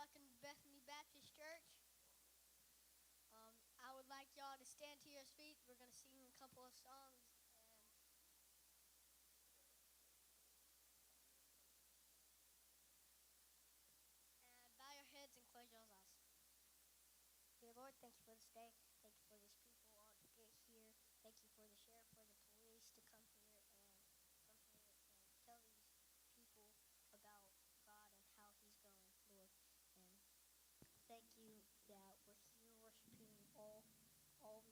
welcome to Bethany Baptist Church. I would like y'all to stand to your feet. We're going to sing a couple of songs and bow your heads and close your eyes. Dear Lord, thank you for this day. Thank you for these people all to get here. Thank you for the sheriff, for the police to come here and tell these people about God and how He's going, Lord. And thank you that we're here worshiping all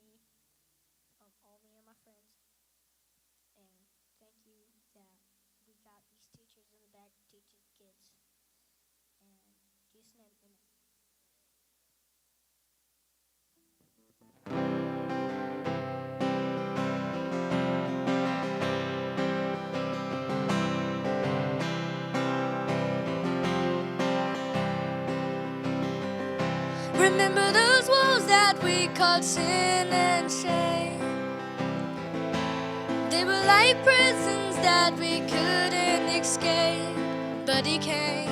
me and my friends. And thank you that we got these teachers in the back teaching kids. And in Jesus' name, amen. Remember those walls that we called sin and shame. They were like prisons that we couldn't escape. But He came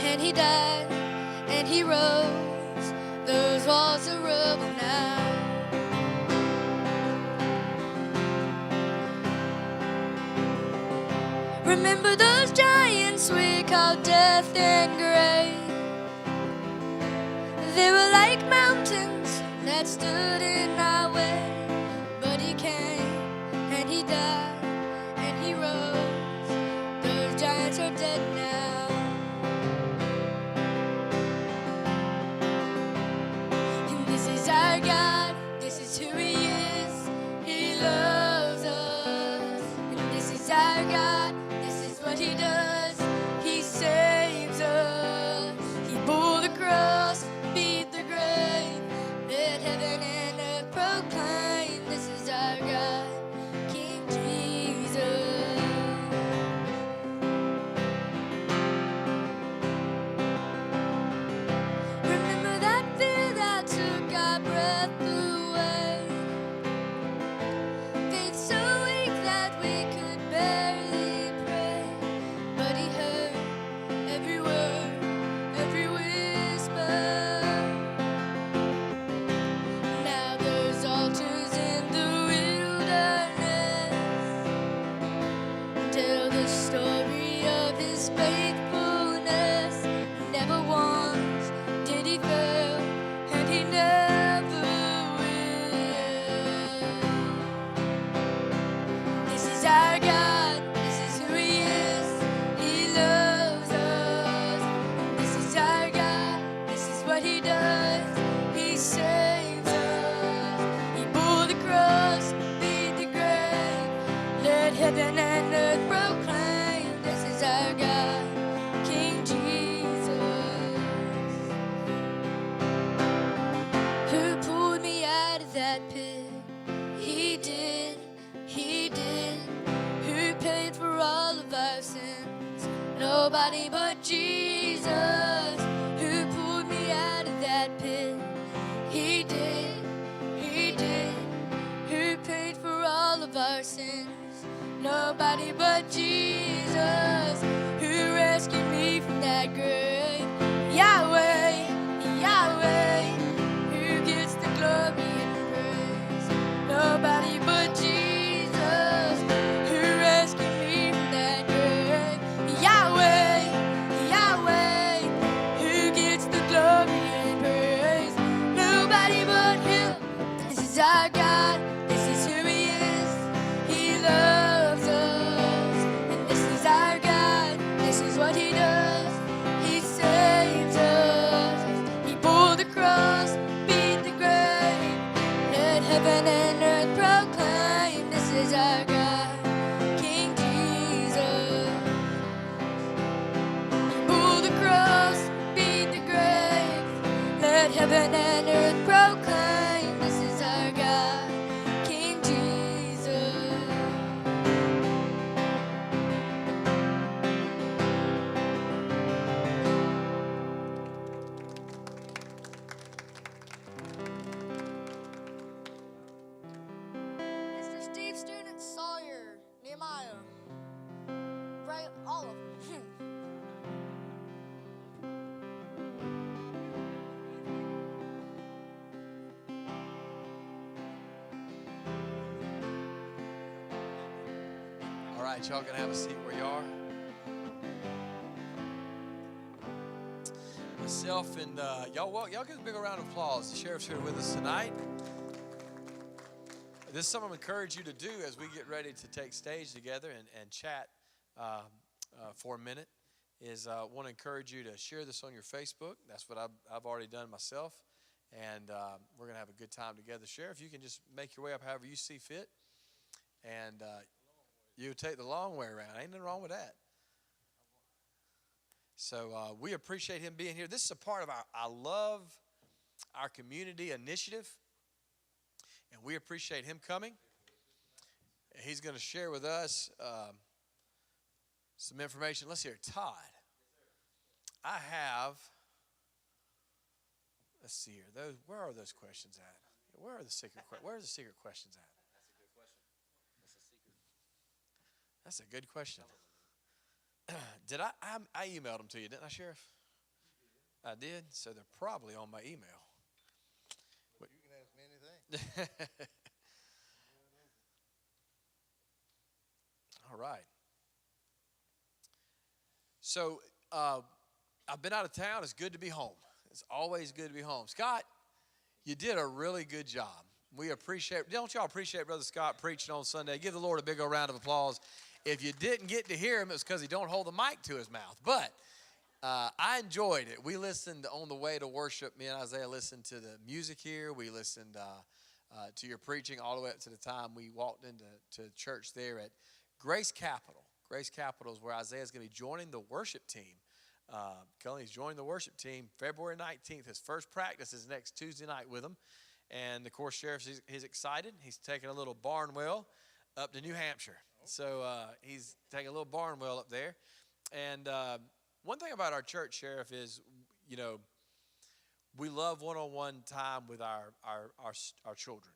and He died and He rose. Those walls are rubble now. Remember those giants we called death and grave. They were like mountains that stood in our way. But He came and He died and He rose. Those giants are dead now. And this is our God, this is who He is. He loves us. And this is our God, this is what He does. He saves us. He bore the cross, beat the grave, let heaven and earth proclaim. This is our God, King Jesus. Remember that fear that took our breath away. Faith so weak that we could barely pray. But He heard every word, every whisper. Now there's altars in the wilderness. Tell the story of His faithfulness. Never once did He fail, and He never will. This is our God, this is who He is. He loves us. This is our God, this is what He does. He saves us. He bore the cross, beat the grave, let heaven and earth proclaim. This is our God, King Jesus. Who pulled me out of that pit? He did, He did. Who paid for all of our sins? Nobody but Jesus. Who pulled me out of that pit? He did, He did. Who paid for all of our sins? Nobody but Jesus. Who rescued me from that grave? Yahweh, Yahweh. Who gets the glory and praise? Nobody but Jesus. Who rescued me from that grave? Yahweh, Yahweh. Who gets the glory and praise? Nobody but Him. This is our God, this is who He is. He loves us. And this is our God, this is what He does. He saves us. He bore the cross, beat the grave, let heaven and earth proclaim. This is our God, King Jesus. He bore the cross, beat the grave, let heaven and earth proclaim. This is our God, King Jesus. Mr. Steve Student, Sawyer, Nehemiah, right, all of them. right, y'all can have a seat where you are. Myself and y'all give a big round of applause. The sheriff's here with us tonight. This is something I'm encourage you to do as we get ready to take stage together and chat for a minute. Is want to encourage you to share this on your Facebook. That's what I've already done myself, and we're gonna have a good time together. Sheriff, you can just make your way up however you see fit, and you take the long way around. Ain't nothing wrong with that. So we appreciate him being here. This is a part of our I Love Our Community initiative, and we appreciate him coming. He's going to share with us some information. Let's hear Todd. I have, let's see here. Where are those questions at? Where are the secret questions at? That's a good question. That's a secret. That's a good question. Did I emailed them to you, didn't I, Sheriff? I did. So they're probably on my email. You can ask me anything. All right. So I've been out of town. It's good to be home. It's always good to be home. Scott, you did a really good job. We appreciate. Don't y'all appreciate Brother Scott preaching on Sunday? Give the Lord a big old round of applause. If you didn't get to hear him, it was because he don't hold the mic to his mouth. But I enjoyed it. We listened on the way to worship. Me and Isaiah listened to the music here. We listened to your preaching all the way up to the time we walked into church there at Grace Capital. Grace Capital is where Isaiah is going to be joining the worship team. He's joining the worship team February 19th. His first practice is next Tuesday night with him. And, of course, Sheriff, he's excited. He's taking a little Barnwell up to New Hampshire. So he's taking a little Barnwell up there. And one thing about our church, Sheriff, is, we love one-on-one time with our children.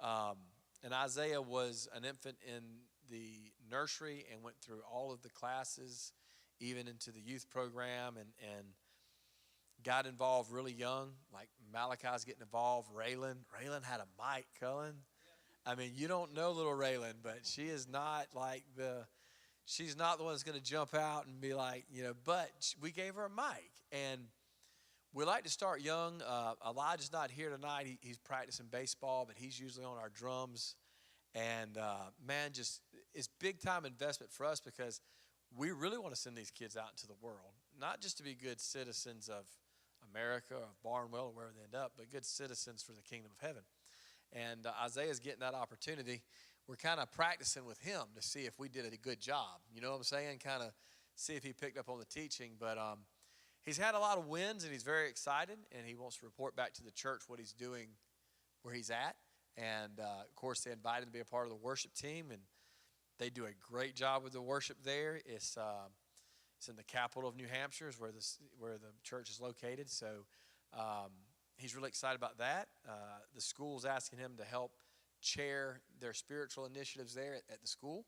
And Isaiah was an infant in the nursery and went through all of the classes, even into the youth program, and got involved really young. Like Malachi's getting involved. Raylan had a mic, Cullen. I mean, you don't know little Raylan, but she is not like she's not the one that's going to jump out and be like, but we gave her a mic. And we like to start young. Elijah's not here tonight. He's practicing baseball, but he's usually on our drums. And, it's big time investment for us because we really want to send these kids out into the world, not just to be good citizens of America or Barnwell or wherever they end up, but good citizens for the kingdom of heaven. And Isaiah's getting that opportunity. We're kind of practicing with him to see if we did a good job. You know what I'm saying? Kind of see if he picked up on the teaching. But he's had a lot of wins, and he's very excited, and he wants to report back to the church what he's doing where he's at. And, of course, they invited him to be a part of the worship team, and they do a great job with the worship there. It's in the capital of New Hampshire is where the church is located. So he's really excited about that. The school's asking him to help chair their spiritual initiatives there at the school,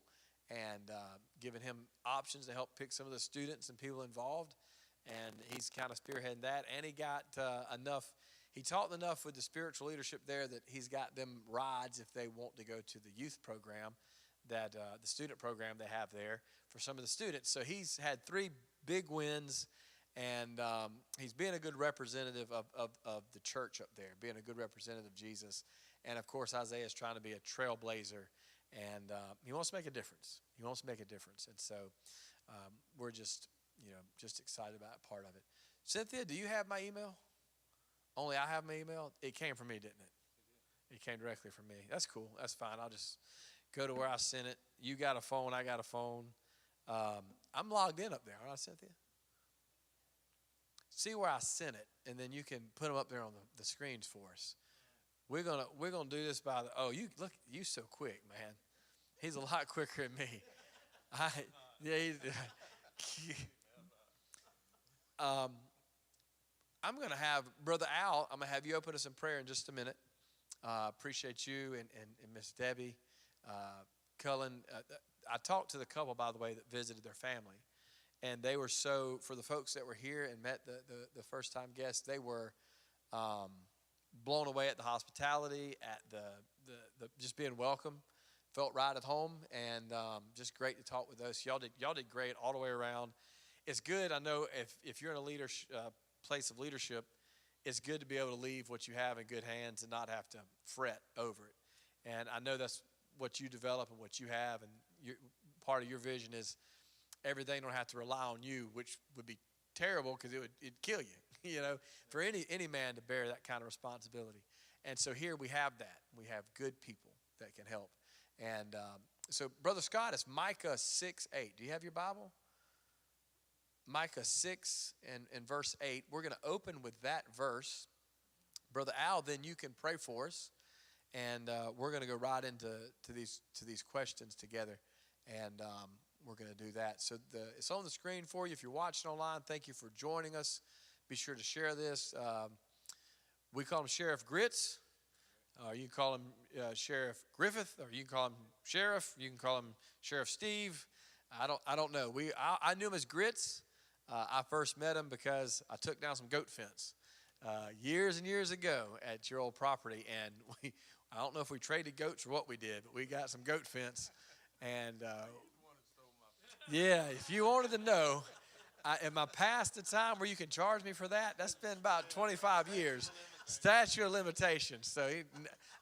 and giving him options to help pick some of the students and people involved. And he's kind of spearheading that. And he got he taught enough with the spiritual leadership there that he's got them rides if they want to go to the youth program, that the student program they have there for some of the students. So he's had 3 big wins. And he's being a good representative of the church up there, being a good representative of Jesus. And, of course, Isaiah is trying to be a trailblazer, and he wants to make a difference. He wants to make a difference. And so we're just excited about part of it. Cynthia, do you have my email? Only I have my email? It came from me, didn't it? It came directly from me. That's cool. That's fine. I'll just go to where I sent it. You got a phone. I got a phone. I'm logged in up there, aren't I, Cynthia? See where I sent it, and then you can put them up there on the screens for us. We're gonna do this by you look, you so quick, man. He's a lot quicker than me. I'm gonna have Brother Al. I'm gonna have you open us in prayer in just a minute. Appreciate you and Miss Debbie, Cullen. I talked to the couple, by the way, that visited their family. And they were for the folks that were here and met the first-time guests, they were blown away at the hospitality, at the just being welcome. felt right at home, and just great to talk with us. Y'all did great all the way around. It's good. I know if you're in a place of leadership, it's good to be able to leave what you have in good hands and not have to fret over it. And I know that's what you develop and what you have, and part of your vision is everything don't have to rely on you, which would be terrible because it'd kill you, for any man to bear that kind of responsibility. And so here we have that. We have good people that can help. And so, Brother Scott, it's Micah 6:8. Do you have your Bible? Micah 6 and verse 8. We're going to open with that verse. Brother Al, then you can pray for us. And we're going to go right into these questions together. And we're going to do that. So it's on the screen for you. If you're watching online, thank you for joining us. Be sure to share this. We call him Sheriff Grits. You can call him Sheriff Griffith, or you can call him Sheriff. You can call him Sheriff Steve. I don't know. I knew him as Grits. I first met him because I took down some goat fence years and years ago at your old property, and I don't know if we traded goats or what we did, but we got some goat fence. And yeah, if you wanted to know, am I past the time where you can charge me for that? That's been about 25 years. Statute of limitations. So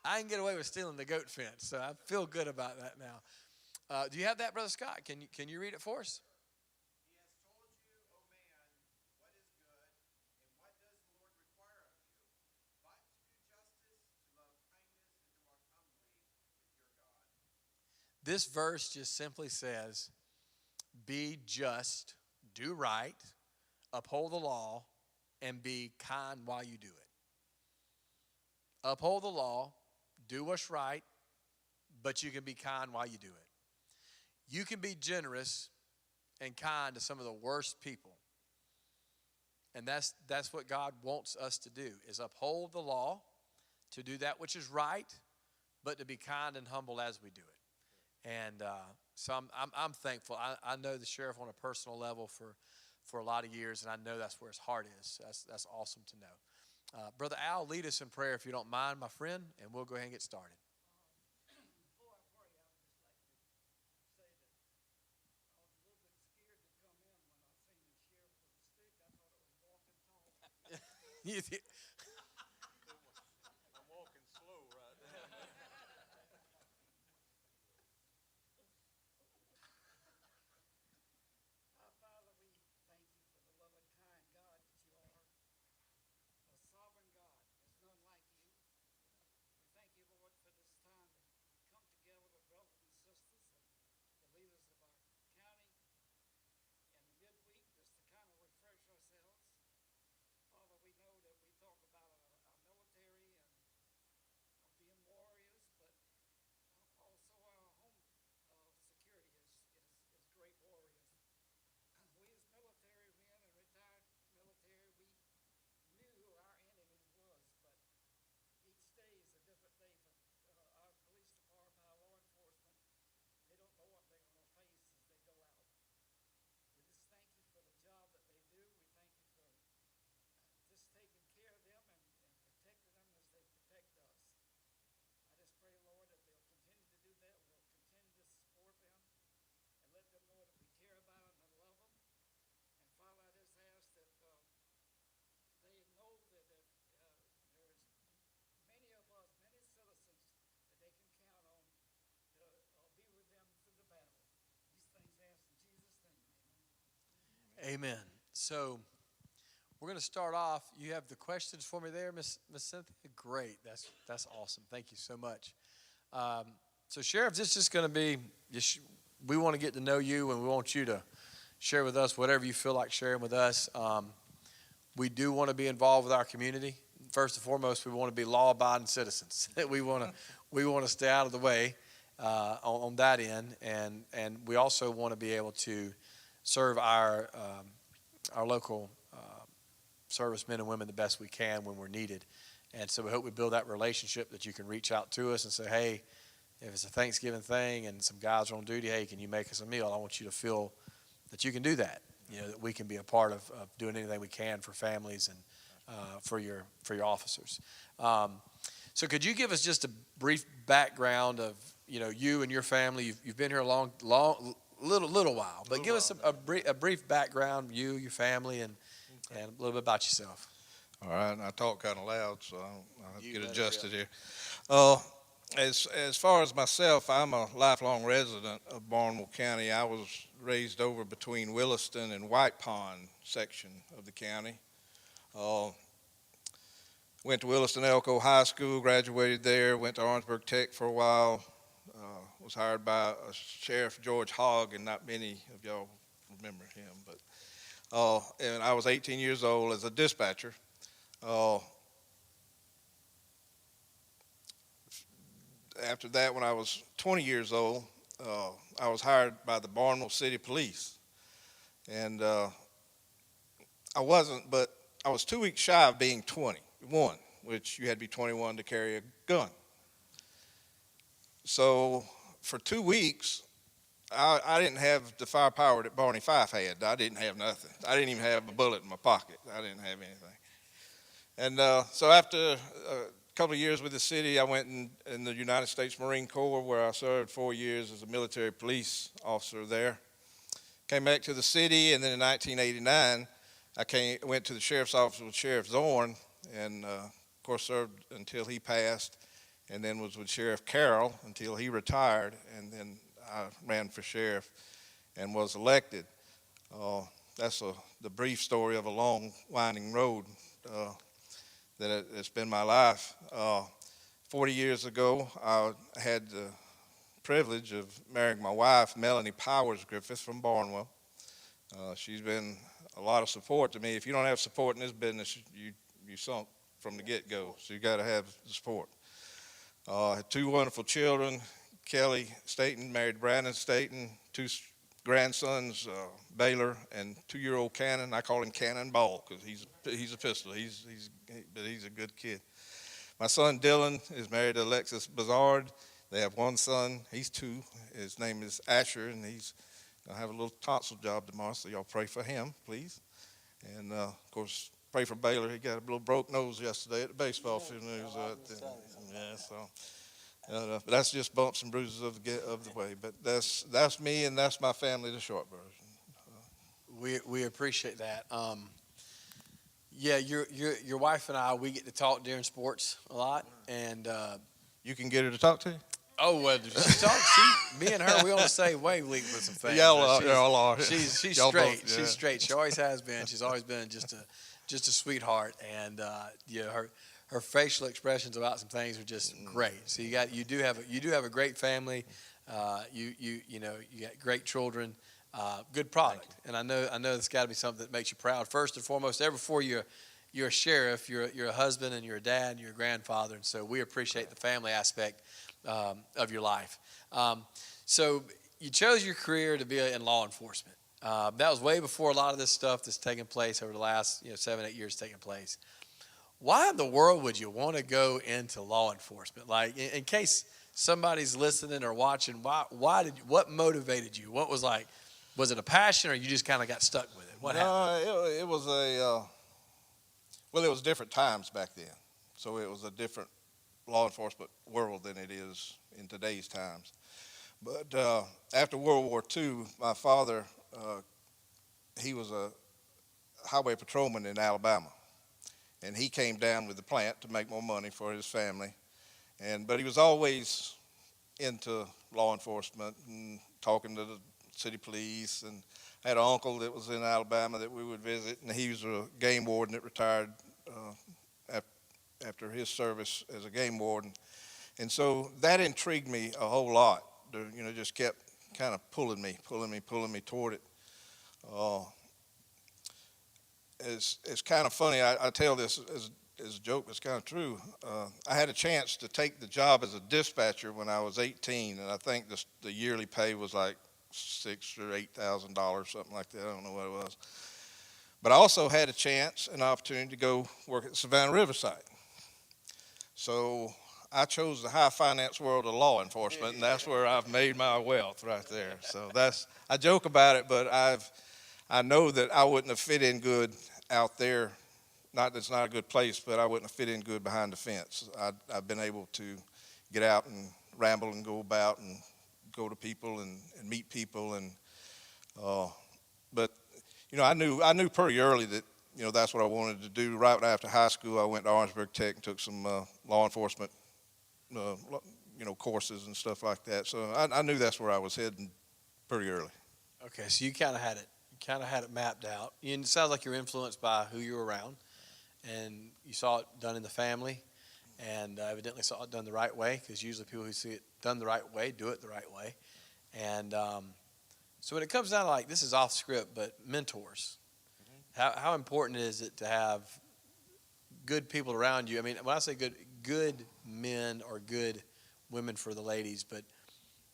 I can get away with stealing the goat fence. So I feel good about that now. Do you have that, Brother Scott? Can you read it for us? He has told you, O man, what is good, and what does the Lord require of you, but to do justice, to love kindness, and to walk humbly with your God. This verse just simply says, be just, do right, uphold the law, and be kind while you do it. Uphold the law, do what's right, but you can be kind while you do it. You can be generous and kind to some of the worst people. And that's what God wants us to do, is uphold the law, to do that which is right, but to be kind and humble as we do it. And so I'm thankful. I know the sheriff on a personal level for a lot of years, and I know that's where his heart is. That's awesome to know. Brother Al, lead us in prayer if you don't mind, my friend, and we'll go ahead and get started. Before I pray, I would just like to say that I was a little bit scared to come in when I seen the sheriff with the stick. I thought it was walking tall. I'm walking slow right now. Our Father, we thank you for the loving, kind God that you are. A sovereign God. There's none like you. We thank you, Lord, for this time to come together with brothers and sisters and the leaders of our county and the midweek just to kind of refresh ourselves. Father, we know that we talk about our military and being warriors, but also our home security is great warriors. We as military men and retired military, we knew who our enemy was, but each day is a different day for our police department, our law enforcement. They don't know what they're going to face as they go out. We just thank you for the job that they do. We thank you for just taking care of them and protecting them as they protect us. I just pray, Lord, that they'll continue to do that. We'll continue to support them and let them know that we care about them and love them. And Father, I just ask that they know that if there's many of us, many citizens that they can count on to be with them through the battle. These things asked in Jesus' name. Amen. Amen. So we're going to start off. You have the questions for me there, Miss Cynthia? Great. That's awesome. Thank you so much. So, Sheriff, this is going to be, we want to get to know you, and we want you to share with us whatever you feel like sharing with us. We do want to be involved with our community. First and foremost, we want to be law-abiding citizens. we want to stay out of the way on that end, and we also want to be able to serve our local servicemen and women the best we can when we're needed. And so we hope we build that relationship that you can reach out to us and say, hey, if it's a Thanksgiving thing and some guys are on duty, hey, can you make us a meal? I want you to feel that you can do that, that we can be a part of doing anything we can for families and for your officers. So could you give us just a brief background of, you and your family? You've been here a little while, but give us a brief background, you, your family, and a little bit about yourself. All right, and I talk kind of loud, so I'll You get better adjusted be here. As far as myself, I'm a lifelong resident of Barnwell County. I was raised over between Williston and White Pond section of the county. Went to Williston Elko High School, graduated there, went to Orangeburg Tech for a while, was hired by Sheriff George Hogg, and not many of y'all remember him, but and I was 18 years old as a dispatcher. After that, when I was 20 years old, I was hired by the Barnwell City Police, and I was 2 weeks shy of being 21, which you had to be 21 to carry a gun. So for 2 weeks, I didn't have the firepower that Barney Fife had. I didn't have nothing. I didn't even have a bullet in my pocket. I didn't have anything. And so after a couple of years with the city, I went in the United States Marine Corps, where I served 4 years as a military police officer there. Came back to the city, and then in 1989, I went to the sheriff's office with Sheriff Zorn, and of course served until he passed, and then was with Sheriff Carroll until he retired, and then I ran for sheriff and was elected. That's the brief story of a long, winding road that it's been my life. 40 years ago, I had the privilege of marrying my wife, Melanie Powers Griffith from Barnwell. She's been a lot of support to me. If you don't have support in this business, you sunk from the get-go, so you got to have the support. Had two wonderful children. Kelly Staten married Brandon Staten, two grandsons, Baylor and 2-year-old Cannon. I call him Cannonball because he's a pistol. But he's a good kid. My son Dylan is married to Alexis Bazard. They have one son. He's 2. His name is Asher, and he's gonna have a little tonsil job tomorrow. So y'all pray for him, please. And of course, pray for Baylor. He got a little broke nose yesterday at the baseball field. But that's just bumps and bruises of the way. But that's me, and that's my family, the short version. We appreciate that. Yeah, your wife and I, we get to talk during sports a lot, and You can get her to talk to you? well, me and her, we on the same wavelength with some things. Y'all are. She's Y'all straight. both, yeah. She's straight. She always has been. She's always been just a sweetheart, and her facial expressions about some things are just great. So you do have a great family. You got great children, good product, and I know it's got to be something that makes you proud. First and foremost, before you're a sheriff, you're a husband and you're a dad and you're a grandfather, and so we appreciate the family aspect of your life. So you chose your career to be in law enforcement. That was way before a lot of this stuff that's taken place over the last 7-8 years taking place. Why in the world would you want to go into law enforcement? Like, in case somebody's listening or watching, what motivated you? What was it a passion, or you just kind of got stuck with it? What happened? It was it was different times back then. So it was a different law enforcement world than it is in today's times. But after World War II, my father, he was a highway patrolman in Alabama. And he came down with the plant to make more money for his family. But he was always into law enforcement and talking to the city police. And I had an uncle that was in Alabama that we would visit, and he was a game warden that retired after his service as a game warden. And so that intrigued me a whole lot. Just kept kind of pulling me toward it. It's kind of funny. I tell this as a joke, but it's kind of true. I had a chance to take the job as a dispatcher when I was 18, and I think the yearly pay was like $6,000 or $8,000, something like that. I don't know what it was. But I also had a chance, an opportunity to go work at Savannah Riverside. So I chose the high finance world of law enforcement, and that's where I've made my wealth right there. So I joke about it, but I know that I wouldn't have fit in good out there not that it's not a good place, but I wouldn't have fit in good behind the fence. I've been able to get out and ramble and go about and go to people and meet people. But, you know, I knew pretty early that, you know, that's what I wanted to do. Right after high school, I went to Orangeburg Tech and took some law enforcement, you know, courses and stuff like that. So I knew that's where I was heading pretty early. Okay, so you kind of had it. You kind of had it mapped out. It sounds like you're influenced by who you were around, and you saw it done in the family, and evidently saw it done the right way. Because usually people who see it done the right way do it the right way. And so when it comes down to, like, this is off script, but mentors, how important is it to have good people around you? I mean, when I say good men or good women for the ladies, but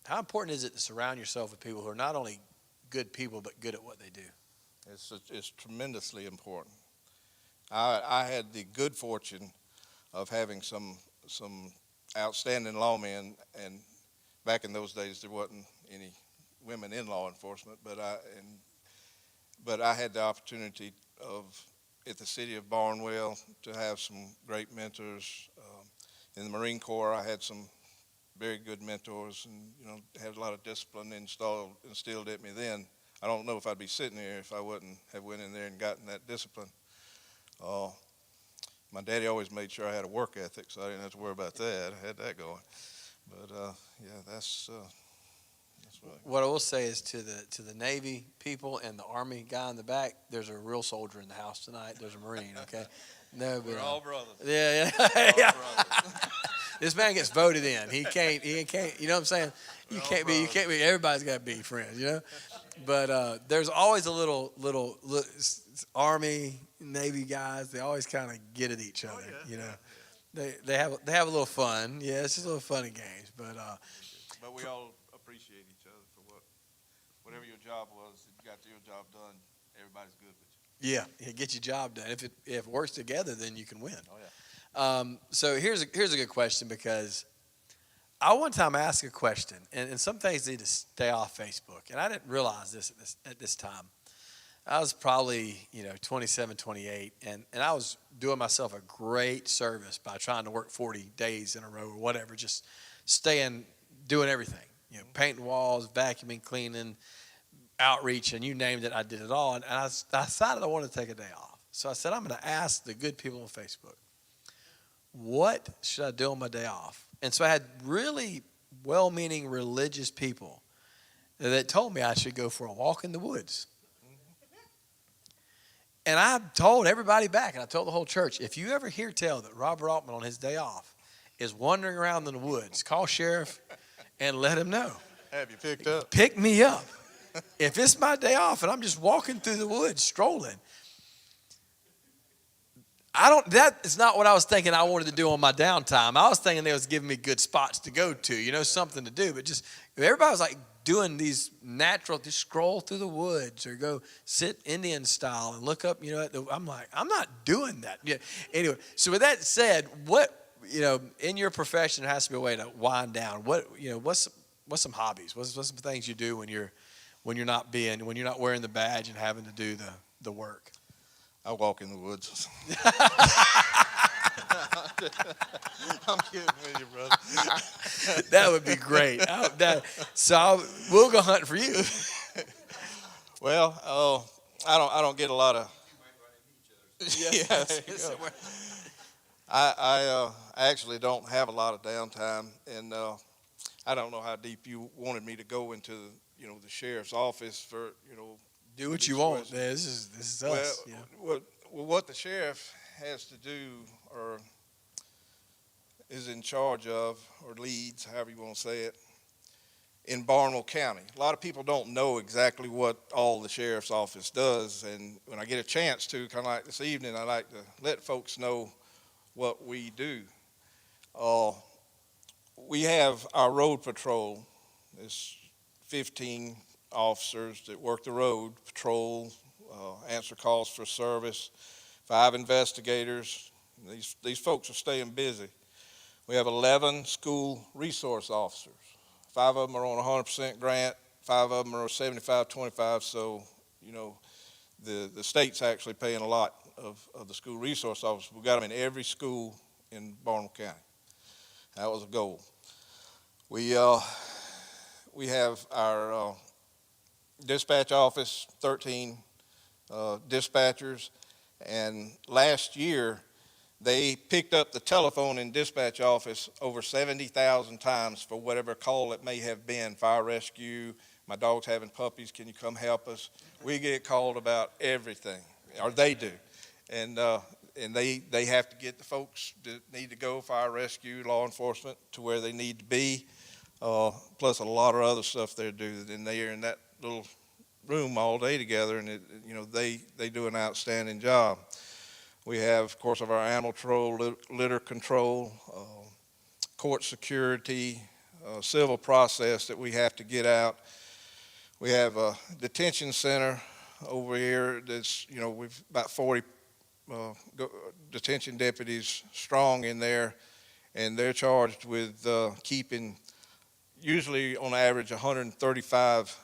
how important is it to surround yourself with people who are not only good people but good at what they do? It's tremendously important. I had the good fortune of having some outstanding lawmen, and back in those days there wasn't any women in law enforcement, but I had the opportunity at the city of Barnwell to have some great mentors. In the Marine Corps, I had some very good mentors, and, you know, had a lot of discipline instilled at me then. I don't know if I'd be sitting here if I wouldn't have went in there and gotten that discipline. My daddy always made sure I had a work ethic, so I didn't have to worry about that. I had that going. But yeah, that's What I will say is to the Navy people and the Army guy in the back, there's a real soldier in the house tonight. There's a Marine, okay? No, but, We're all brothers. Yeah. All brothers. This man gets voted in. He can't, you know what I'm saying? You can't be, everybody's got to be friends, you know? But there's always a little Army, Navy guys, they always kind of get at each other, you know? They have a little fun. Yeah, it's just a little fun and games. But we all appreciate each other for whatever your job was. If you got your job done, everybody's good with you. yeah, get your job done. If it works together, then you can win. Oh, yeah. So here's a good question, because I one time asked a question, and some things need to stay off Facebook, and I didn't realize this at this time. I was probably 27, 28, and I was doing myself a great service by trying to work 40 days in a row or whatever, just doing everything, painting walls, vacuuming, cleaning, outreach, and you named it, I did it all. And I decided I wanted to take a day off. So I said, I'm going to ask the good people on Facebook, what should I do on my day off? And so I had really well-meaning religious people that told me I should go for a walk in the woods. And I told everybody back, and I told the whole church, if you ever hear tell that Robert Altman on his day off is wandering around in the woods, call sheriff and let him know. Have you picked up? Pick me up. If it's my day off and I'm just walking through the woods, strolling, that is not what I was thinking I wanted to do on my downtime. I was thinking they was giving me good spots to go to, something to do. But just, everybody was like doing these natural, just scroll through the woods or go sit Indian style and look up, I'm like, I'm not doing that. Yeah. Anyway, so with that said, what, in your profession, there has to be a way to wind down. What's some hobbies? What's some things you do when you're not wearing the badge and having to do the work? I walk in the woods. I'm kidding with you, brother. That would be great. We'll go hunting for you. Well, I don't get a lot of. Yes. I actually don't have a lot of downtime, and I don't know how deep you wanted me to go into the sheriff's office for Do what you want. Man. This is us. Well, what the sheriff has to do, or is in charge of, or leads, however you want to say it, in Barnwell County. A lot of people don't know exactly what all the sheriff's office does, and when I get a chance to, kind of like this evening, I like to let folks know what we do. We have our road patrol. There's 15 officers that work the road, patrol, answer calls for service, 5 investigators. These folks are staying busy. We have 11 school resource officers. 5 of them are on a 100% grant, 5 of them are 75-25, so, the state's actually paying a lot of the school resource officers. We got them in every school in Baltimore County. That was a goal. We have our dispatch office, 13 dispatchers, and last year they picked up the telephone in dispatch office over 70,000 times for whatever call it may have been, fire rescue, my dog's having puppies, can you come help us? We get called about everything, or they do. And they have to get the folks that need to go, fire rescue, law enforcement, to where they need to be, plus a lot of other stuff they do. And they are in that little room all day together, and they do an outstanding job. We have, of course, our animal control, litter control, court security, civil process that we have to get out. We have a detention center over here that's, we've about 40 detention deputies strong in there, and they're charged with keeping usually on average 135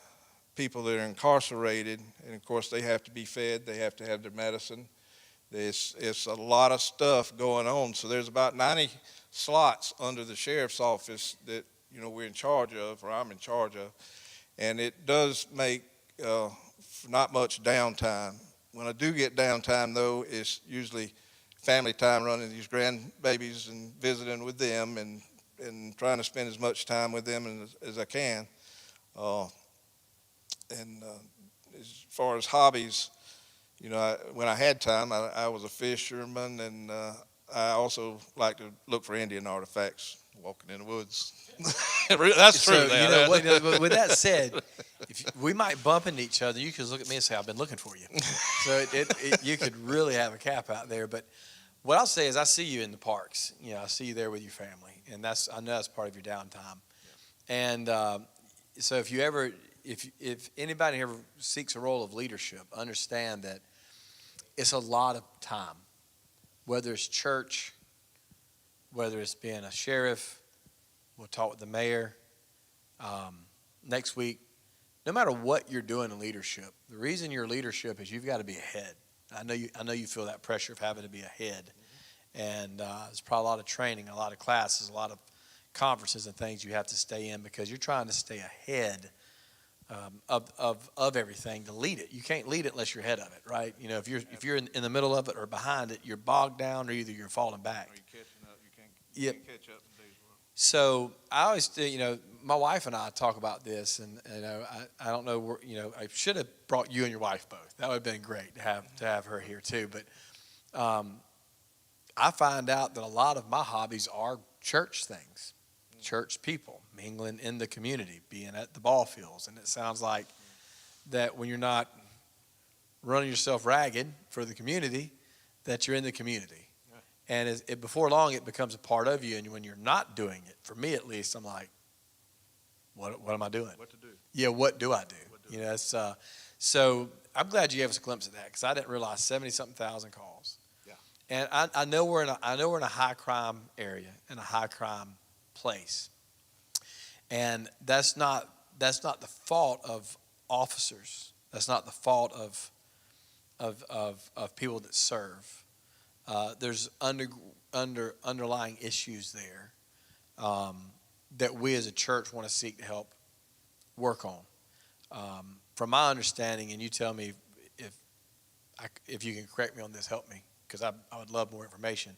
people that are incarcerated, and of course they have to be fed, they have to have their medicine. It's a lot of stuff going on. So there's about 90 slots under the sheriff's office that we're in charge of, or I'm in charge of, and it does make not much downtime. When I do get downtime, though, it's usually family time, running these grandbabies and visiting with them, and trying to spend as much time with them as I can. As far as hobbies, when I had time, I was a fisherman, and I also like to look for Indian artifacts, walking in the woods. That's true. So, with that said, we might bump into each other. You could look at me and say, I've been looking for you. So you could really have a cap out there. But what I'll say is I see you in the parks. I see you there with your family, and I know that's part of your downtime. And so if anybody ever seeks a role of leadership, understand that it's a lot of time, whether it's church, whether it's being a sheriff. We'll talk with the mayor next week. No matter what you're doing in leadership, the reason you're leadership is you've got to be ahead. I know you feel that pressure of having to be ahead, and there's probably a lot of training, a lot of classes, a lot of conferences and things you have to stay in because you're trying to stay ahead of everything to lead it. You can't lead it unless you're ahead of it, right? If you're in the middle of it or behind it, you're bogged down, or either you're falling back. Or you're catching up. You can't catch up in days work. So I always, my wife and I talk about this, and I don't know, I should have brought you and your wife both. That would have been great to have her here too. But I find out that a lot of my hobbies are church things, church people, mingling in the community, being at the ball fields. And it sounds like that when you're not running yourself ragged for the community, that you're in the community. And before long, it becomes a part of you. And when you're not doing it, for me at least, I'm like, what am I doing? What to do? Yeah, what do I do? So I'm glad you gave us a glimpse of that, because I didn't realize 70-something thousand calls. Yeah. And I know we're in a high crime area, in a high crime place, and that's not the fault of officers. That's not the fault of people that serve. There's underlying issues there that we as a church want to seek to help work on. From my understanding, and you tell me if you can correct me on this, help me, because I would love more information.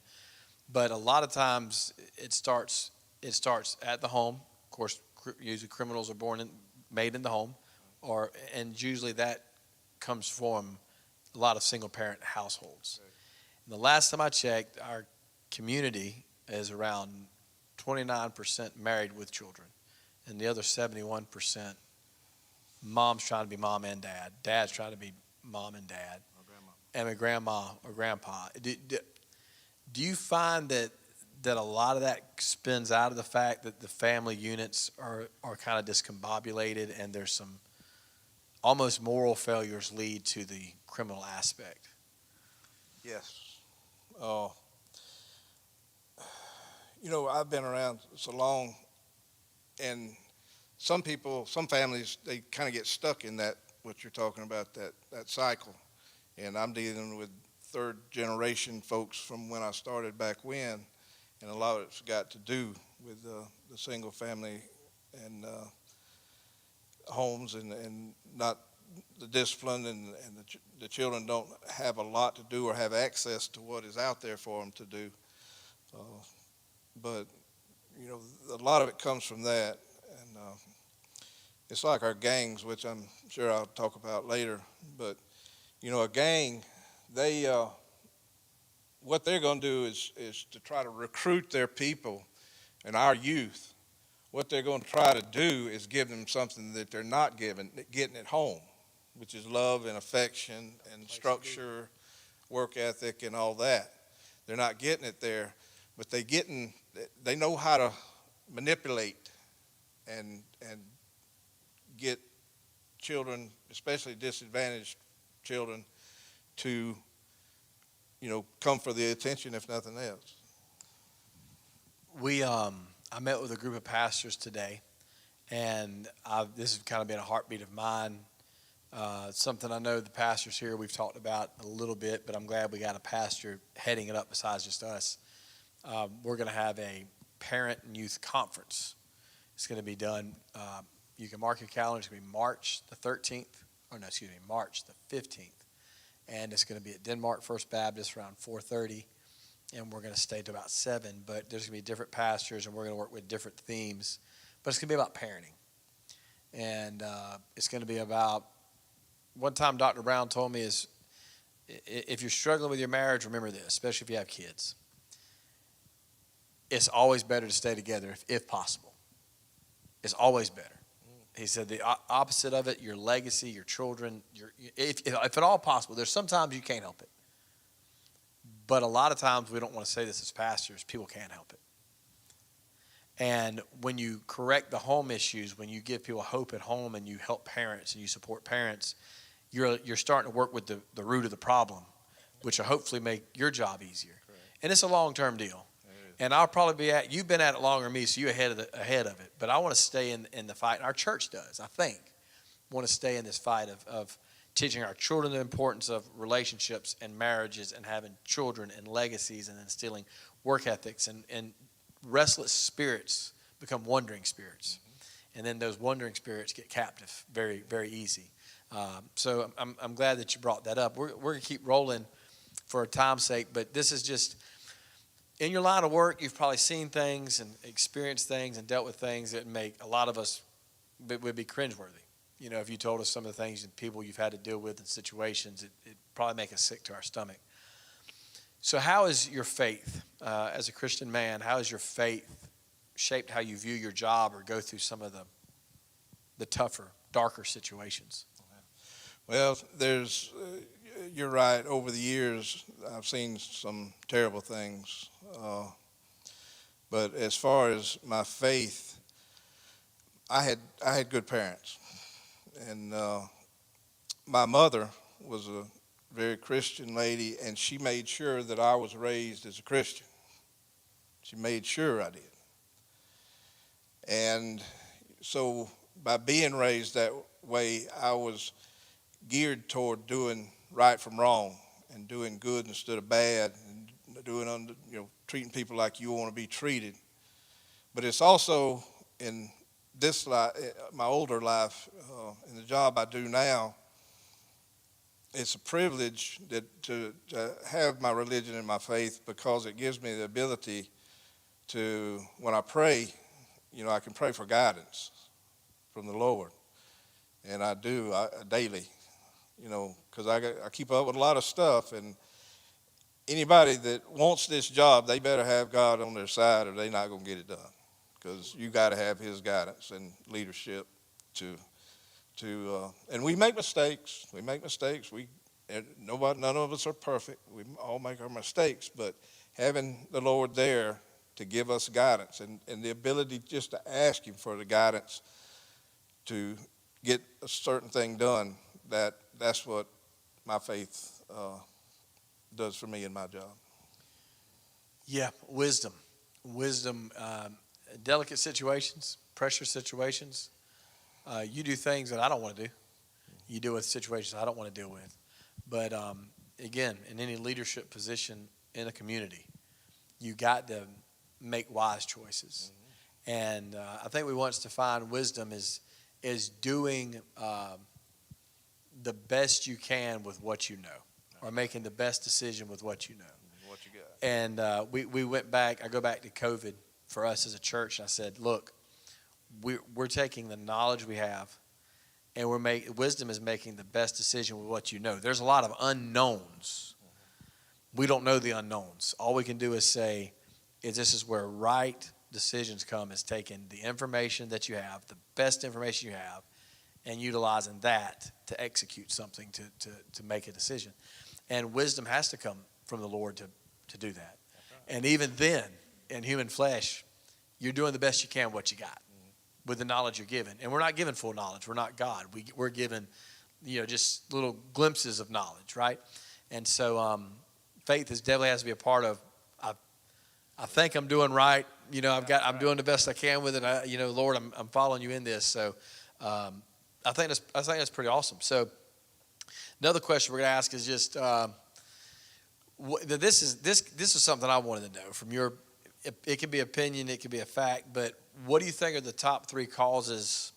But a lot of times it starts at the home. Of course, usually criminals are made in the home, and usually that comes from a lot of single parent households. Right. And the last time I checked, our community is around 29% married with children, and the other 71%, mom's trying to be mom and dad, dad's trying to be mom and dad, and a grandma or grandpa. Do you find that a lot of that spins out of the fact that the family units are kind of discombobulated, and there's some almost moral failures lead to the criminal aspect? Yes. I've been around so long, and some families, they kind of get stuck in that, what you're talking about, that cycle. And I'm dealing with third generation folks from when I started back when, and a lot of it's got to do with the single family and homes and not the discipline and the children don't have a lot to do or have access to what is out there for them to do. But, you know, a lot of it comes from that. And it's like our gangs, which I'm sure I'll talk about later. But, you know, a gang, they what they're going to do is to try to recruit their people and our youth. What they're going to try to do is give them something that they're not getting at home, which is love and affection and structure, work ethic, and all that. They're not getting it there, but they know how to manipulate and get children, especially disadvantaged children, to, you know, come for the attention if nothing else. I met with a group of pastors today, and this has kind of been a heartbeat of mine. Something I know the pastors here we've talked about a little bit, but I'm glad we got a pastor heading it up besides just us. We're going to have a parent and youth conference. It's going to be done. You can mark your calendar. It's going to be March the 13th, March the 15th. And it's going to be at Denmark First Baptist around 4:30. And we're going to stay to about 7. But there's going to be different pastors, and we're going to work with different themes. But it's going to be about parenting. And it's going to be about, one time Dr. Brown told me is, if you're struggling with your marriage, remember this, especially if you have kids. It's always better to stay together if possible. It's always better. He said the opposite of it, your legacy, your children, if at all possible. There's sometimes you can't help it. But a lot of times, we don't want to say this as pastors, people can't help it. And when you correct the home issues, when you give people hope at home and you help parents and you support parents, you're starting to work with the root of the problem, which will hopefully make your job easier. Correct. And it's a long-term deal. And I'll probably you've been at it longer than me, so you're ahead of it. But I want to stay in the fight, and our church does, I think, want to stay in this fight of teaching our children the importance of relationships and marriages and having children and legacies and instilling work ethics. And restless spirits become wandering spirits. Mm-hmm. And then those wandering spirits get captive very, very easy. So I'm glad that you brought that up. We're going to keep rolling for time's sake, but this is just, in your line of work, you've probably seen things and experienced things and dealt with things that make a lot of us would be cringeworthy. You know, if you told us some of the things and people you've had to deal with and situations, it'd probably make us sick to our stomach. So how is your faith, as a Christian man, how has your faith shaped how you view your job or go through some of the tougher, darker situations? Well, you're right. Over the years, I've seen some terrible things. But as far as my faith, I had good parents. And my mother was a very Christian lady, and she made sure that I was raised as a Christian. She made sure I did. And so by being raised that way, I was geared toward doing right from wrong and doing good instead of bad and doing treating people like you want to be treated. But it's also in this life, my older life, in the job I do now, it's a privilege to have my religion and my faith, because it gives me the ability to, when I pray, I can pray for guidance from the Lord. And I do daily, because I keep up with a lot of stuff. And anybody that wants this job, they better have God on their side or they're not going to get it done. Because you got to have his guidance and leadership and we make mistakes. None of us are perfect. We all make our mistakes, but having the Lord there to give us guidance and the ability just to ask him for the guidance to get a certain thing done, that's what my faith does for me in my job. Yeah, wisdom, delicate situations, pressure situations. You do things that I don't want to do. You deal with situations I don't want to deal with. But again, in any leadership position in a community, you got to make wise choices. And I think we want to define wisdom is doing the best you can with what you know, or making the best decision with what you know. What you got? And we went back. I go back to COVID for us as a church. And I said, look, we're taking the knowledge we have, and wisdom is making the best decision with what you know. There's a lot of unknowns. We don't know the unknowns. All we can do is say, this is where right decisions come, is taking the information that you have, the best information you have, and utilizing that to execute something, to make a decision. And wisdom has to come from the Lord to do that. And even then, in human flesh, you're doing the best you can what you got with the knowledge you're given. And we're not given full knowledge. We're not God. We're given, just little glimpses of knowledge, right? And so faith definitely has to be a part of, I think I'm doing right. I'm doing the best I can with it. Lord, I'm following you in this. So I think that's pretty awesome. So another question we're going to ask is just, this is something I wanted to know from your. It can be opinion, it can be a fact, but what do you think are the top 3 causes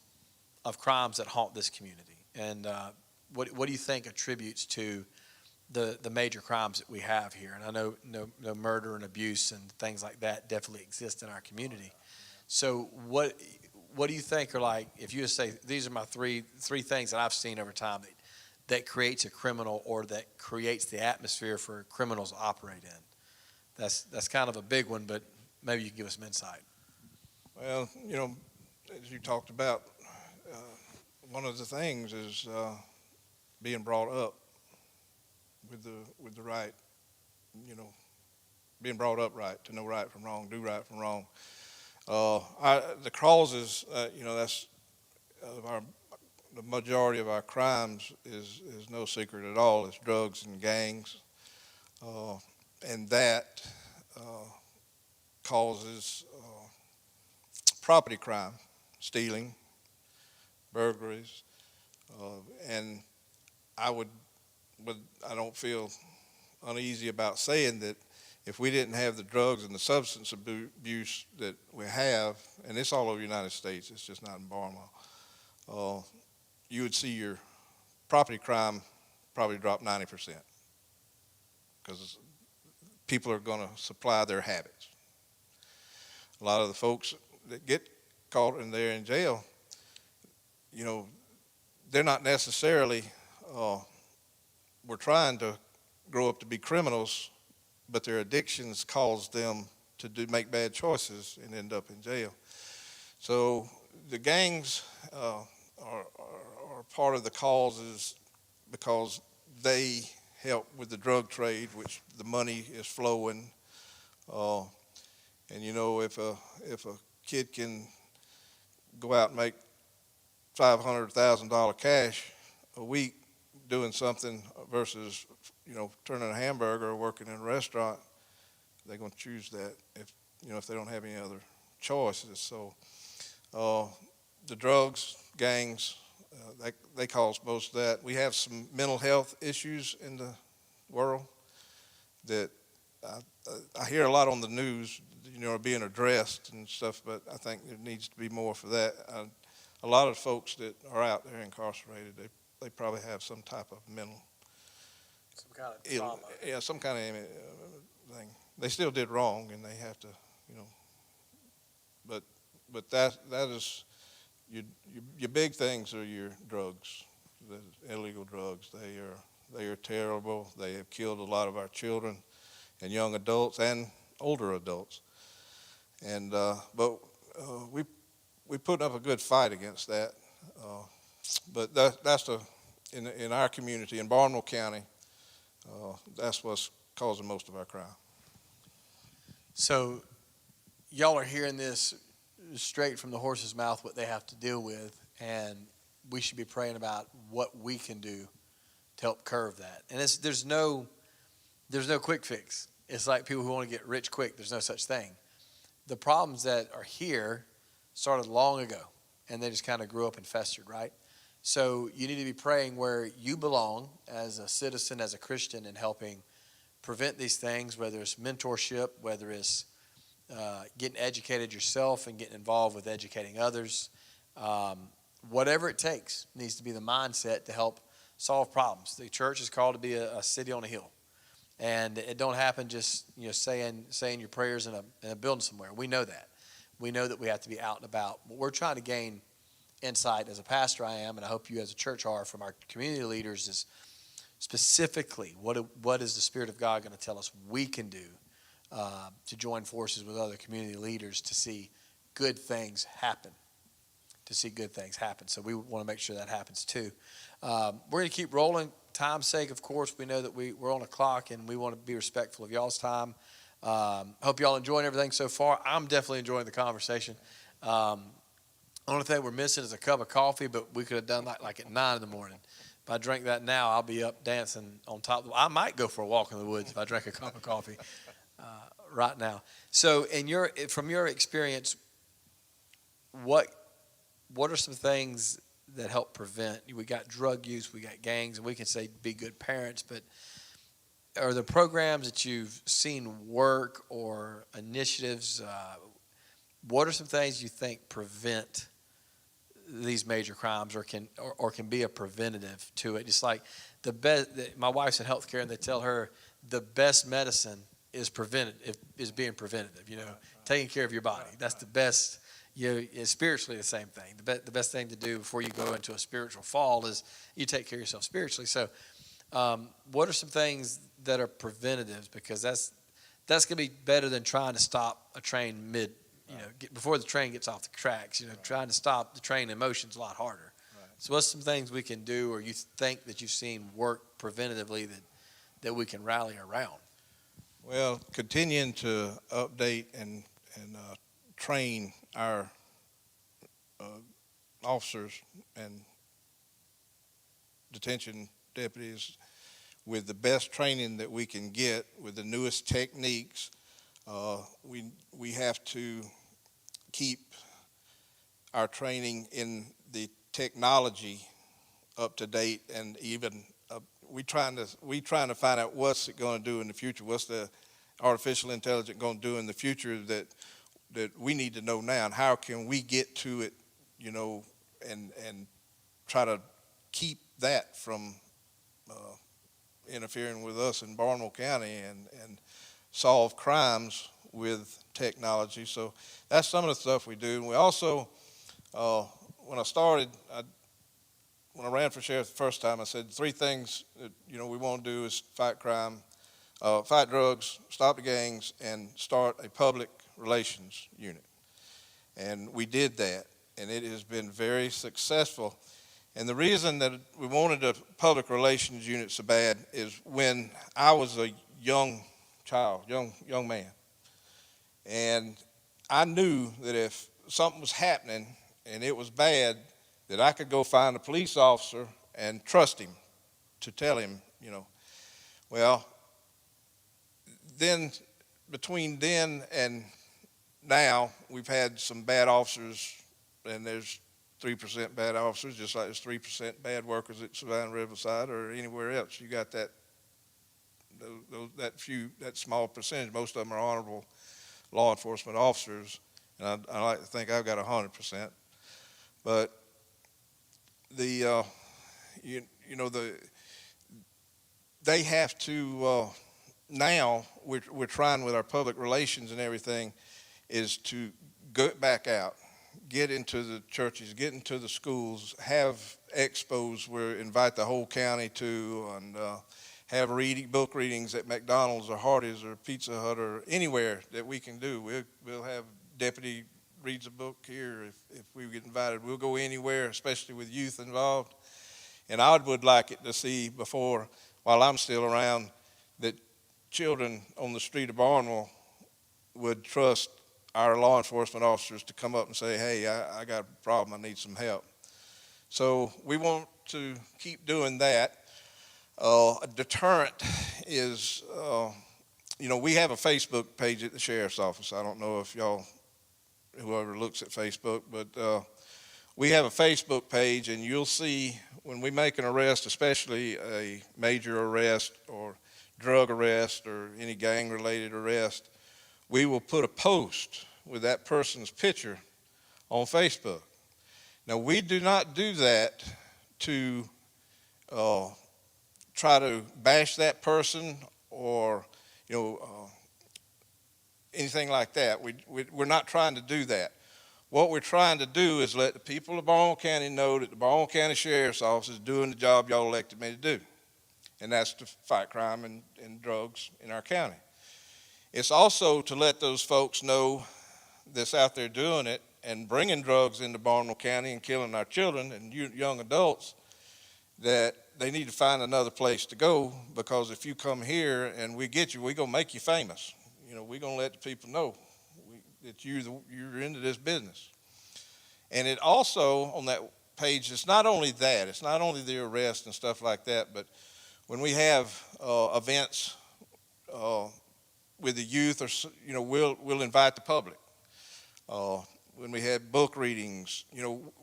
of crimes that haunt this community? And what do you think attributes to the major crimes that we have here? And I know no murder and abuse and things like that definitely exist in our community. So what do you think are, like, if you just say these are my three things that I've seen over time that creates a criminal, or that creates the atmosphere for criminals to operate in? That's kind of a big one, but maybe you can give us some insight. Well, as you talked about, one of the things is being brought up with the right, being brought up right, to know right from wrong, do right from wrong. The causes, that's the majority of our crimes is no secret at all. It's drugs and gangs, and that causes property crime, stealing, burglaries, and I don't feel uneasy about saying that if we didn't have the drugs and the substance abuse that we have, and it's all over the United States, it's just not in Barnwell, you would see your property crime probably drop 90%, because people are going to supply their habits. A lot of the folks that get caught and they're in jail, they're not necessarily, we're trying to grow up to be criminals, but their addictions cause them to make bad choices and end up in jail. So the gangs are part of the causes, because they help with the drug trade, which the money is flowing. And if a kid can go out and make $500,000 cash a week doing something versus turning a hamburger or working in a restaurant, they're going to choose that if they don't have any other choices. So the drugs, gangs, they cause most of that. We have some mental health issues in the world that I hear a lot on the news, being addressed and stuff, but I think there needs to be more for that. A lot of folks that are out there incarcerated, they probably have some type of mental, Some kind of trauma. yeah, some kind of thing. They still did wrong, and they have to, but that is your big things are your drugs, the illegal drugs. They are terrible. They have killed a lot of our children and young adults and older adults. And but we put up a good fight against that. But that's in our community in Barnwell County. That's what's causing most of our crime. So y'all are hearing this straight from the horse's mouth, what they have to deal with, and we should be praying about what we can do to help curb that. And there's no quick fix. It's like people who want to get rich quick. There's no such thing. The problems that are here started long ago, and they just kind of grew up and festered, right? So you need to be praying where you belong as a citizen, as a Christian, and helping prevent these things, whether it's mentorship, whether it's getting educated yourself and getting involved with educating others. Whatever it takes needs to be the mindset to help solve problems. The church is called to be a city on a hill. And it don't happen just saying your prayers in a building somewhere. We know that. We know that we have to be out and about. But we're trying to gain insight as a pastor I am, and I hope you as a church are, from our community leaders, is specifically what is the Spirit of God going to tell us we can do to join forces with other community leaders to see good things happen. So we want to make sure that happens too. We're going to keep rolling. Time's sake, of course, we know that we're on a clock and we want to be respectful of y'all's time. Hope y'all enjoying everything so far. I'm definitely enjoying the conversation. Only thing we're missing is a cup of coffee, but we could have done that like at 9 in the morning. If I drink that now, I'll be up dancing on top. I might go for a walk in the woods if I drink a cup of coffee right now. So from your experience, what are some things that help prevent? We got drug use, we got gangs, and we can say be good parents, but are there programs that you've seen work or initiatives? What are some things you think prevent these major crimes or can be a preventative to it? Just like my wife's in healthcare, and they tell her the best medicine is being preventative, taking care of your body. That's the best. Spiritually, the same thing. The best thing to do before you go into a spiritual fall is you take care of yourself spiritually. So what are some things that are preventatives? Because that's going to be better than trying to stop a train before the train gets off the tracks. Trying to stop the train in motion is a lot harder. Right. So what's some things we can do, or you think that you've seen work preventatively that we can rally around? Well, continuing to update and train our officers and detention deputies with the best training that we can get, with the newest techniques. We have to keep our training in the technology up to date, and even we trying to find out what's it going to do in the future. What's the artificial intelligence going to do in the future that we need to know now, and how can we get to it, and try to keep that from interfering with us in Barnwell County and solve crimes with technology. So that's some of the stuff we do. And we also, when I ran for sheriff the first time, I said 3 things that we want to do is fight crime, fight drugs, stop the gangs, and start a public relations unit. And we did that, and it has been very successful. And the reason that we wanted a public relations unit so bad is when I was a young man, and I knew that if something was happening and it was bad, that I could go find a police officer and trust him to tell him, Well, then between then and now, we've had some bad officers, and there's 3% bad officers, just like there's 3% bad workers at Savannah Riverside or anywhere else. You got that small percentage. Most of them are honorable law enforcement officers, and I like to think I've got 100%. But they have to now. We're trying with our public relations and everything is to go back out, get into the churches, get into the schools, have expos where invite the whole county to, and have book readings at McDonald's or Hardee's or Pizza Hut or anywhere that we can do. We'll have deputy reads a book here if we get invited. We'll go anywhere, especially with youth involved. And I would like it to see before, while I'm still around, that children on the street of Barnwell would trust our law enforcement officers to come up and say, hey, I got a problem, I need some help. So we want to keep doing that. A deterrent is, we have a Facebook page at the sheriff's office. I don't know if whoever looks at Facebook, but we have a Facebook page, and you'll see when we make an arrest, especially a major arrest or drug arrest or any gang-related arrest, we will put a post with that person's picture on Facebook. Now, we do not do that to try to bash that person or, anything like that. We're not trying to do that. What we're trying to do is let the people of Barnwell County know that the Barnwell County Sheriff's Office is doing the job y'all elected me to do, and that's to fight crime and drugs in our county. It's also to let those folks know that's out there doing it and bringing drugs into Barnwell County and killing our children and young adults, that they need to find another place to go, because if you come here and we get you, we're going to make you famous. We're going to let the people know that you're into this business. And it also, on that page, it's not only that, it's not only the arrest and stuff like that, but when we have events with the youth, or we'll invite the public. When we had book readings,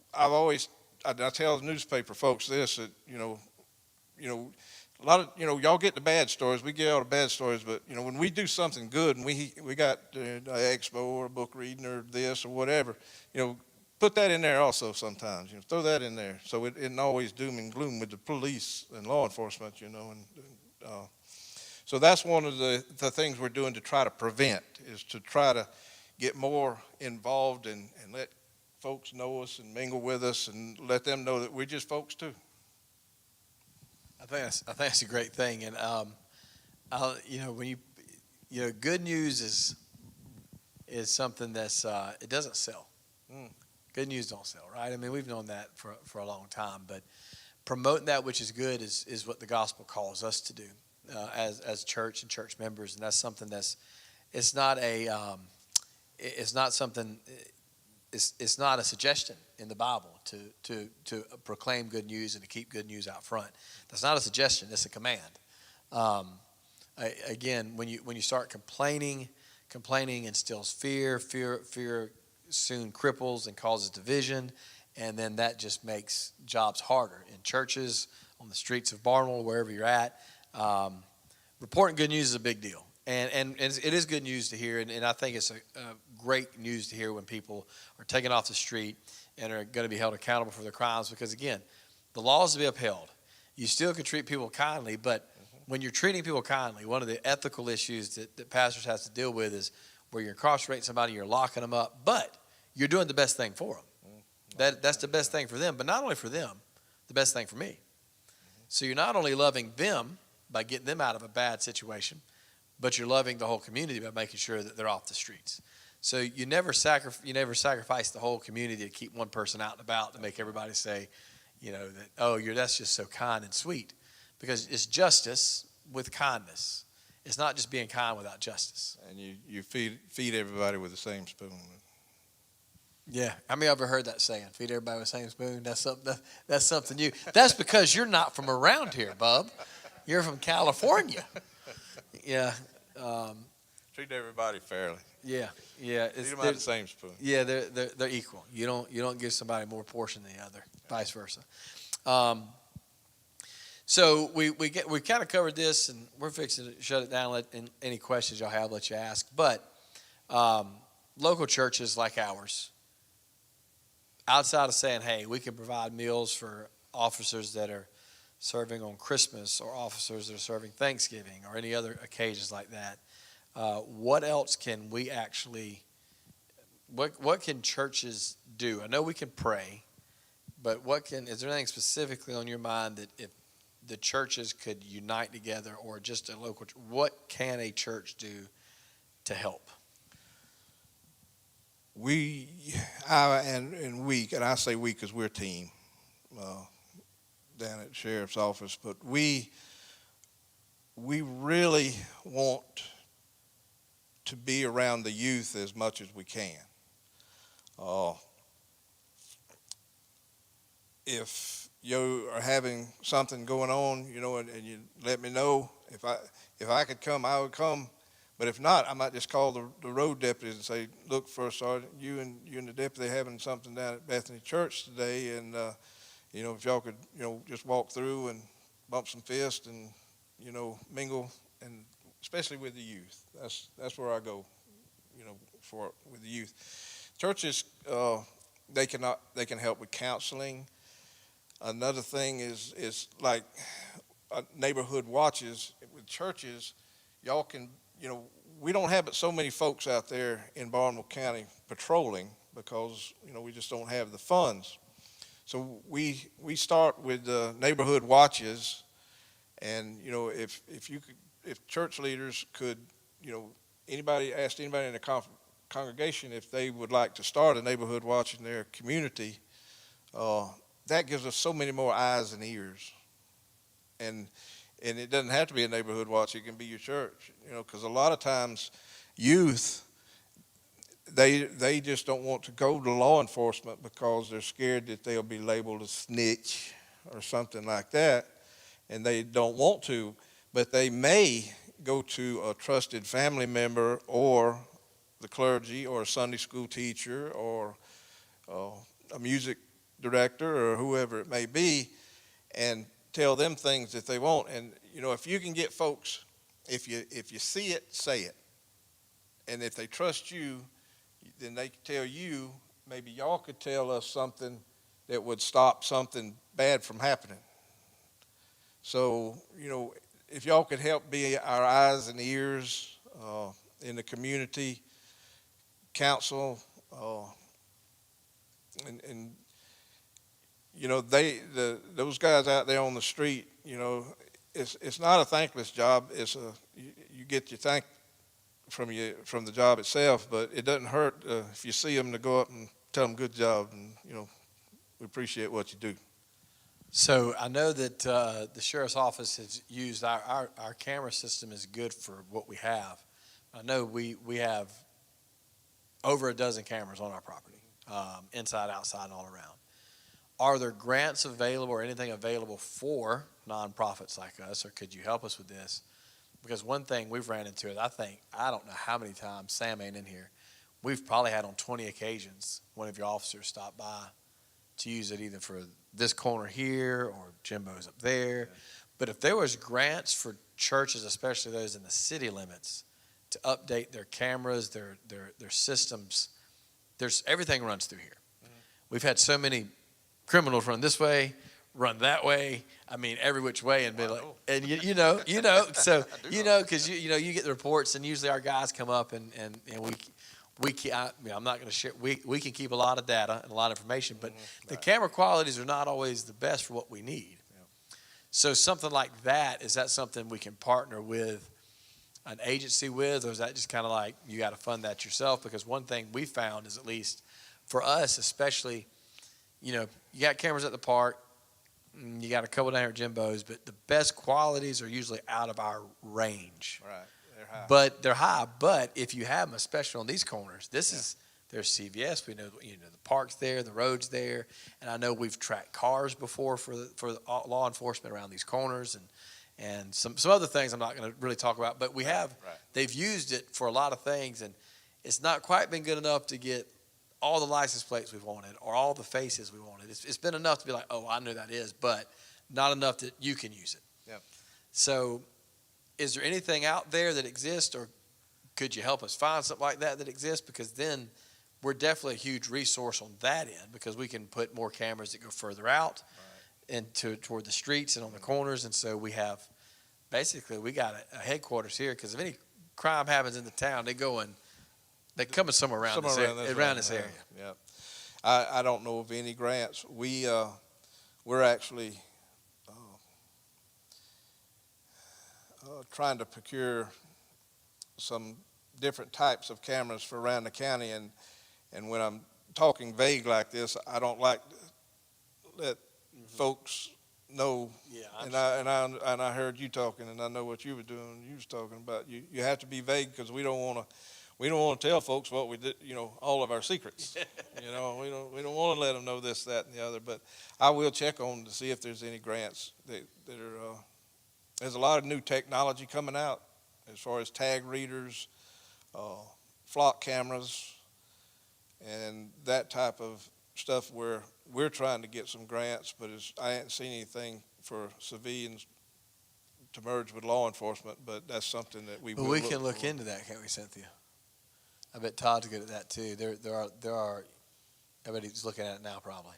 I tell the newspaper folks this, that a lot of y'all get the bad stories, we get all the bad stories, but when we do something good and we got an expo or a book reading or this or whatever, put that in there also sometimes. Throw that in there, so it isn't always doom and gloom with the police and law enforcement. So that's one of the things we're doing to try to prevent, is to try to get more involved and let folks know us and mingle with us and let them know that we're just folks too. I think that's a great thing, and when good news is something that's it doesn't sell. Good news don't sell, right? I mean, we've known that for a long time, but promoting that which is good is what the gospel calls us to do as church and church members, and that's something it's not a suggestion in the Bible to proclaim good news and to keep good news out front. That's not a suggestion, it's a command. Again, when you start complaining instills fear soon cripples and causes division, and then that just makes jobs harder in churches, on the streets of Barnwell, wherever you're at. Reporting good news is a big deal. And it is good news to hear, and I think it's a great news to hear when people are taken off the street and are going to be held accountable for their crimes, because, again, the law is to be upheld. You still can treat people kindly, but when you're treating people kindly, one of the ethical issues that pastors have to deal with is where you're incarcerating somebody, you're locking them up, but you're doing the best thing for them. That's the best thing for them, but not only for them, the best thing for me. So you're not only loving them by getting them out of a bad situation, but you're loving the whole community by making sure that they're off the streets. So you never sacrifice the whole community to keep one person out and about to make everybody say, that's just so kind and sweet. Because it's justice with kindness. It's not just being kind without justice. And you feed everybody with the same spoon. Yeah, how many of you ever heard that saying? Feed everybody with the same spoon. That's something new. That's because you're not from around here, bub. You're from California. Yeah. Treat everybody fairly. Yeah. Feed them out of the same spoon. Yeah, they're equal. You don't give somebody more portion than the other, vice versa. So we kind of covered this, and we're fixing to shut it down. And any questions y'all have, let you ask. But local churches like ours, outside of saying, hey, we can provide meals for officers that are serving on Christmas or officers that are serving Thanksgiving or any other occasions like that, what else can we actually, what can churches do? I know we can pray, but is there anything specifically on your mind that if the churches could unite together, or just a local, what can a church do to help? And I say we because we're a team down at the sheriff's office, but we really want to be around the youth as much as we can. If you are having something going on, and you let me know. If I could come, I would come. But if not, I might just call the road deputies and say, look, First Sergeant, you and the deputy having something down at Bethany Church today, and if y'all could, just walk through and bump some fists and, mingle, and especially with the youth. That's where I go, with the youth. Churches, they can help with counseling. Another thing is like neighborhood watches with churches. Y'all can, we don't have but so many folks out there in Baltimore County patrolling because, we just don't have the funds. So we start with neighborhood watches, and, if church leaders could, ask anybody in the congregation if they would like to start a neighborhood watch in their community, that gives us so many more eyes and ears. And it doesn't have to be a neighborhood watch. It can be your church, because a lot of times youth, they just don't want to go to law enforcement because they're scared that they'll be labeled a snitch or something like that, and they don't want to, but they may go to a trusted family member or the clergy or a Sunday school teacher or a music director or whoever it may be, and tell them things that they want. And if you can get folks, if you see it, say it. And if they trust you, then they can tell you, maybe y'all could tell us something that would stop something bad from happening. So, if y'all could help be our eyes and ears in the community, council, and those guys out there on the street, it's not a thankless job. You get your thank from the job itself, but it doesn't hurt if you see them to go up and tell them good job, and we appreciate what you do. So I know that the sheriff's office has used our camera system is good for what we have. I know we have over a dozen cameras on our property, inside, outside, and all around. Are there grants available or anything available for nonprofits like us, or could you help us with this? Because one thing we've ran into is I don't know how many times, Sam ain't in here, we've probably had on 20 occasions one of your officers stop by to use it either for this corner here or Jimbo's up there. Yeah. But if there was grants for churches, especially those in the city limits, to update their cameras, their systems, everything runs through here. Mm-hmm. We've had so many criminals run this way, run that way. I mean, every which way, and be like, and so because you get the reports, and usually our guys come up and I'm not going to share. We can keep a lot of data and a lot of information, but the camera qualities are not always the best for what we need. Yeah. So something like that, is that something we can partner with an agency with, or is that just kind of like you got to fund that yourself? Because one thing we found is, at least for us, especially, you got cameras at the park, you got a couple down here at Jimbo's, but the best qualities are usually out of our range. Right. They're high. But if you have them, especially on these corners, there's CVS. We know the park's there, the road's there, and I know we've tracked cars before for the law enforcement around these corners, and some other things I'm not going to really talk about. But we have they've used it for a lot of things, and it's not quite been good enough to get all the license plates we wanted or all the faces we wanted. It's been enough to be like, oh, I know that is, but not enough that you can use it. Yep. So, is there anything out there that exists, or could you help us find something like that exists? Because then we're definitely a huge resource on that end, because we can put more cameras that go further out and toward the streets and on the corners. And so we got a headquarters here, because if any crime happens in the town, they're coming somewhere around this area. Yeah. I don't know of any grants. We're actually trying to procure some different types of cameras for around the county, and when I'm talking vague like this, I don't like to let folks know. Yeah, and I heard you talking, and I know what you were doing. You was talking about you have to be vague, because we don't want to tell folks what we did, all of our secrets. we don't want to let them know this, that, and the other. But I will check on to see if there's any grants that are. There's a lot of new technology coming out, as far as tag readers, flock cameras, and that type of stuff where we're trying to get some grants, but I haven't seen anything for civilians to merge with law enforcement, but that's something that we But will we can look for. into that, can't we, Cynthia? I bet Todd's good at that too. There are. I bet he's looking at it now, probably.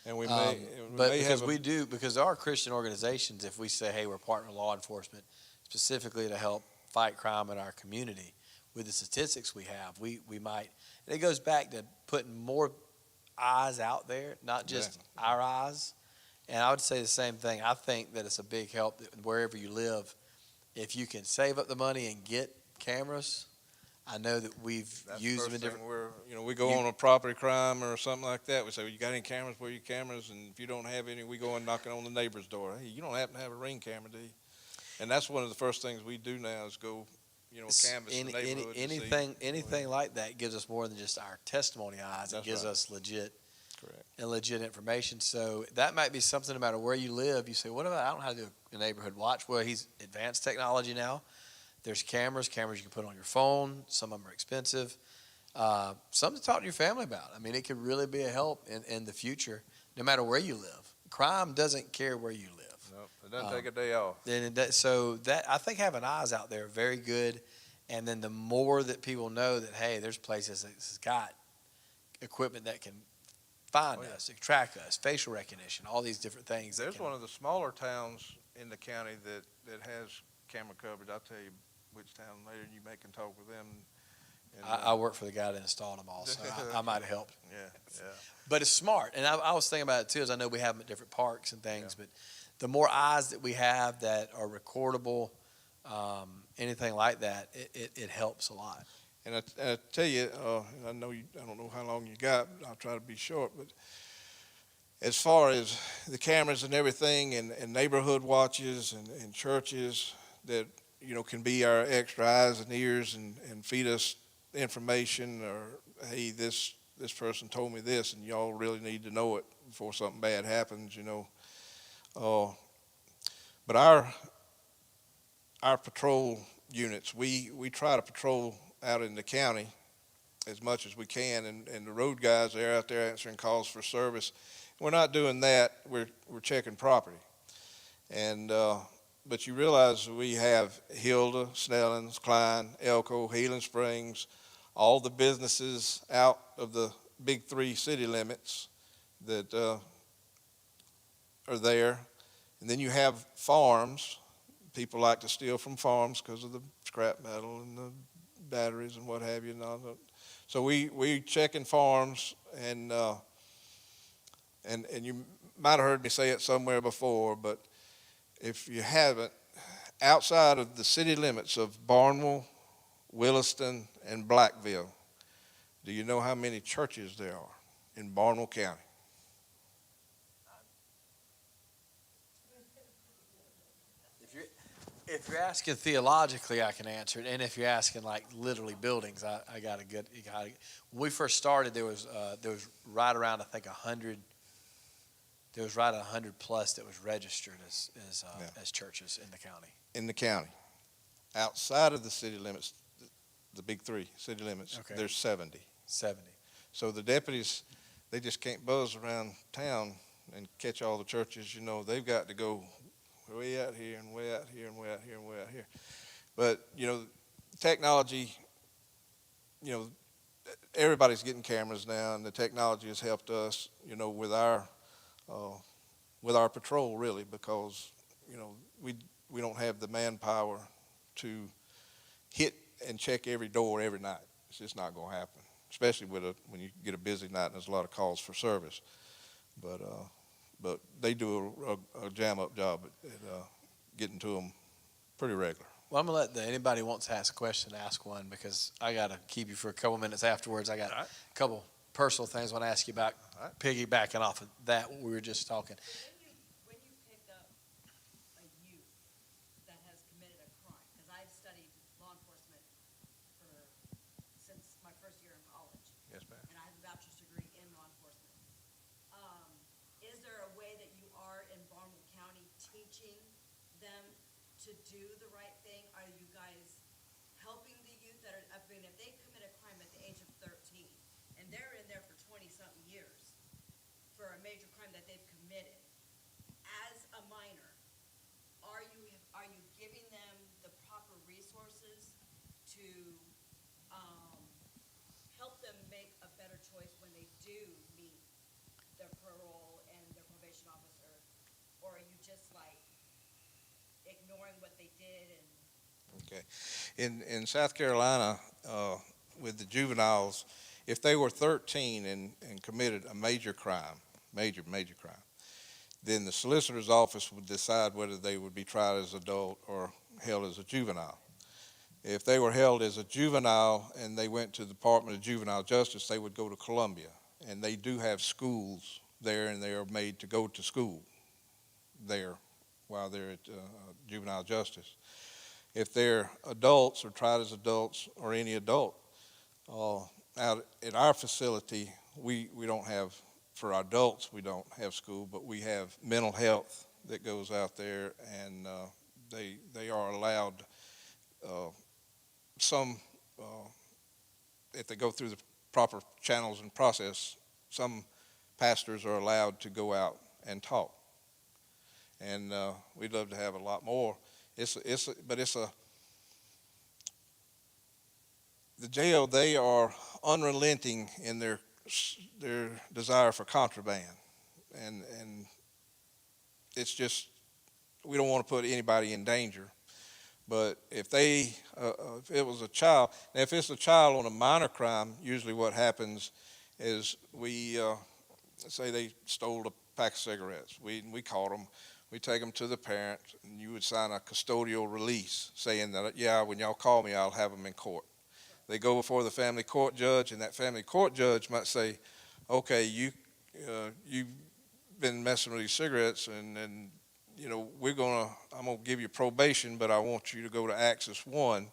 And we But may because have because there are Christian organizations, if we say, hey, we're partnering with law enforcement specifically to help fight crime in our community, with the statistics we have, we might, and it goes back to putting more eyes out there, not just our eyes. And I would say the same thing. I think that it's a big help that wherever you live, if you can save up the money and get cameras, I know that we've That's used the them in first different. thing we go on a property crime or something like that. We say, well, you got any cameras? Where are your cameras? And if you don't have any, we go and knocking on the neighbor's door. Hey, you don't happen to have a Ring camera, do you? And that's one of the first things we do now is go, canvass the neighborhood. to see. Anything like that gives us more than just our testimony eyes. It That's gives right. us Correct. legit information. So that might be something no matter where you live. You say, what about, I don't know how to do a neighborhood watch. Well, he's advanced technology now. There's cameras you can put on your phone. Some of them are expensive. Something to talk to your family about. I mean, it could really be a help in the future, no matter where you live. Crime doesn't care where you live. Nope, it doesn't take a day off. So I think having eyes out there are very good. And then the more that people know that, hey, there's places that's got equipment that can find us, track us, facial recognition, all these different things. There's one of the smaller towns in the county that has camera coverage. I'll tell you which town later. You can talk with them. And, I work for the guy that installed them all, so I might have helped. Yeah. But it's smart. And I was thinking about it too, as I know we have them at different parks and things, but the more eyes that we have that are recordable, anything like that, it helps a lot. And I tell you, I don't know how long you got, but I'll try to be short. But as far as the cameras and everything, and neighborhood watches and churches that can be our extra eyes and ears and feed us information, or hey, this person told me this, and y'all really need to know it before something bad happens. But our patrol units, we try to patrol out in the county as much as we can, and the road guys, they're out there answering calls for service. We're not doing that. We're checking property. And but you realize we have Hilda, Snellings, Klein, Elko, Healing Springs, all the businesses out of the big 3 city limits that are there. And then you have farms. People like to steal from farms because of the scrap metal and the batteries and what have you. So we check in farms, and you might have heard me say it somewhere before, but if you haven't, outside of the city limits of Barnwell, Williston, and Blackville, do you know how many churches there are in Barnwell County? If you're asking theologically, I can answer it. And if you're asking like literally buildings, I got a good. When we first started, there was right around, I think, 100. There was right at 100 plus that was registered as churches in the county. In the county, outside of the city limits, the big 3 city limits, Okay. there's 70. 70. So the deputies, they just can't buzz around town and catch all the churches. They've got to go way out here and way out here and way out here and way out here. But, technology, everybody's getting cameras now, and the technology has helped us, with our patrol, really, because, we don't have the manpower to hit and check every door every night. It's just not going to happen, especially when you get a busy night and there's a lot of calls for service. But they do a jam-up job at getting to them pretty regular. Well, I'm going to let anybody who wants to ask a question ask one, because I got to keep you for a couple minutes afterwards. I got a couple personal things I want to ask you about, piggybacking off of that, what we were just talking. When you pick up a youth that has committed a crime, because I've studied law enforcement since my first year in college. Yes, ma'am. And I have a bachelor's degree in law enforcement. Is there a way that you are in Barnwell County teaching them to do the right thing? Are you guys major crime that they've committed, as a minor, are you giving them the proper resources to, help them make a better choice when they do meet their parole and their probation officer? Or are you just like ignoring what they did and? Okay. In South Carolina, with the juveniles, if they were 13 and committed a major crime, major crime, then the solicitor's office would decide whether they would be tried as adult or held as a juvenile. If they were held as a juvenile and they went to the Department of Juvenile Justice, they would go to Columbia. And they do have schools there, and they are made to go to school there while they're at juvenile justice. If they're adults or tried as adults or any adult, out at our facility, we don't have, for our adults, we don't have school, but we have mental health that goes out there, and they are allowed some, if they go through the proper channels and process, some pastors are allowed to go out and talk. And we'd love to have a lot more. The jail, they are unrelenting in their desire for contraband. And it's just, we don't want to put anybody in danger. But if if it was a child, now if it's a child on a minor crime, usually what happens is we say they stole a pack of cigarettes. We caught them. We take them to the parent, and you would sign a custodial release saying that, yeah, when y'all call me, I'll have them in court. They go before the family court judge, and that family court judge might say, okay, you've been messing with these cigarettes, and you know, I'm gonna give you probation, but I want you to go to Axis 1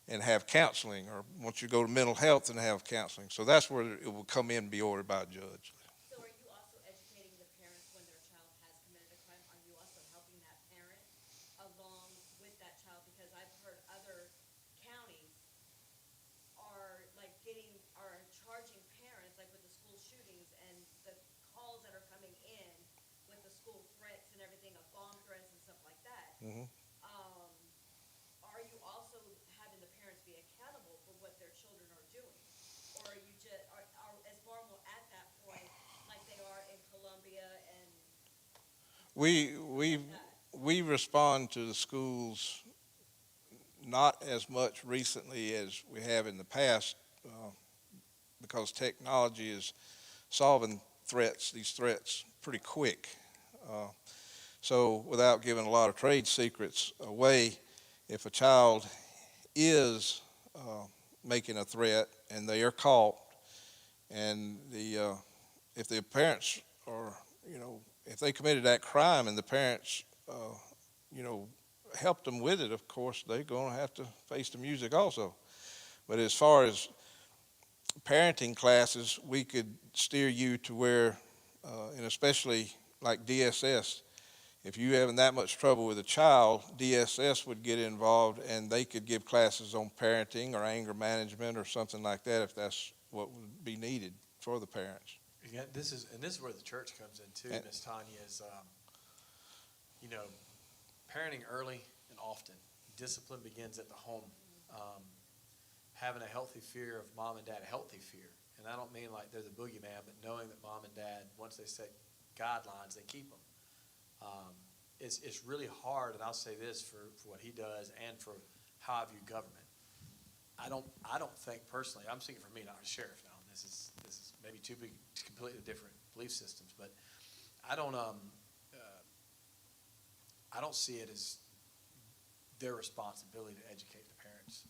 and have counseling, or I want you to go to mental health and have counseling. So that's where it will come in and be ordered by a judge. So are you also educating the parents when their child has committed a crime? Are you also helping that parent along with that child? Because I've heard other counties are charging parents, like with the school shootings and the calls that are coming in with the school threats and everything, of bomb threats and stuff like that. Mhm. Are you also having the parents be accountable for what their children are doing? Or are you just, is Barnwell at that point like they are in Columbia and? We respond to the schools not as much recently as we have in the past, because technology is solving these threats pretty quick. So without giving a lot of trade secrets away, if a child is making a threat and they are caught, and if the parents are, if they committed that crime and the parents, helped them with it, of course, they're going to have to face the music also. But as far as parenting classes, we could steer you to where, and especially like DSS, if you having that much trouble with a child, DSS would get involved, and they could give classes on parenting or anger management or something like that, if that's what would be needed for the parents. Yeah, this is where the church comes in too, And- Miss Tanya, is, parenting early and often. Discipline begins at the home. Having a healthy fear of mom and dad, a healthy fear. And I don't mean like they're the boogeyman, but knowing that mom and dad, once they set guidelines, they keep them. It's really hard, and I'll say this for what he does and for how I view government. I don't think personally, I'm speaking for me, not a sheriff now. This is maybe two completely different belief systems, but I don't see it as their responsibility to educate the parents.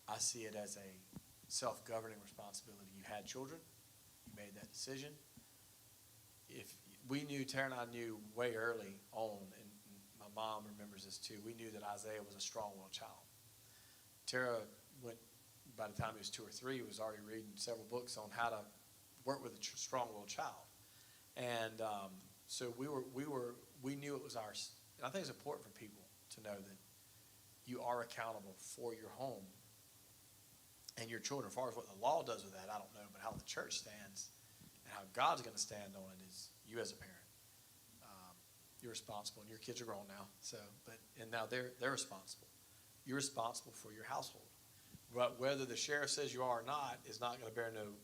I see it as a self-governing responsibility. You had children, you made that decision. If we knew, Tara and I knew way early on, and my mom remembers this too, we knew that Isaiah was a strong-willed child. Tara went, by the time he was 2 or 3, was already reading several books on how to work with a strong-willed child. And so we knew it was ours. And I think it's important for people to know that you are accountable for your home and your children. As far as what the law does with that, I don't know, but how the church stands, And how God's going to stand on it is you as a parent. You're responsible, and your kids are grown now. And now they're responsible. You're responsible for your household. But whether the sheriff says you are or not is not going to bear no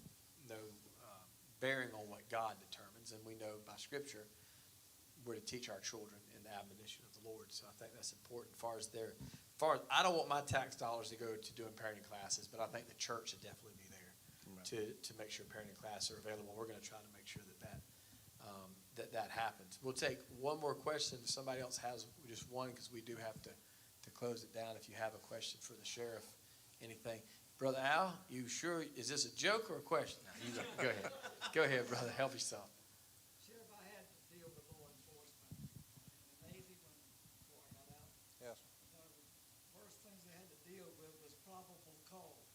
bearing on what God determines. And we know by Scripture we're to teach our children in the admonition of the Lord. So I think that's important. I don't want my tax dollars to go to doing parenting classes, but I think the church should definitely be there to make sure parenting classes are available. We're going to try to make sure that happens. We'll take one more question. If somebody else has just one, because we do have to close it down. If you have a question for the sheriff, anything. Brother Al, you sure, is this a joke or a question? No, you go ahead. Go ahead, brother. Help yourself. Sheriff, I had to deal with law enforcement in the Navy before I got out. Yes. One of the first things I had to deal with was probable cause.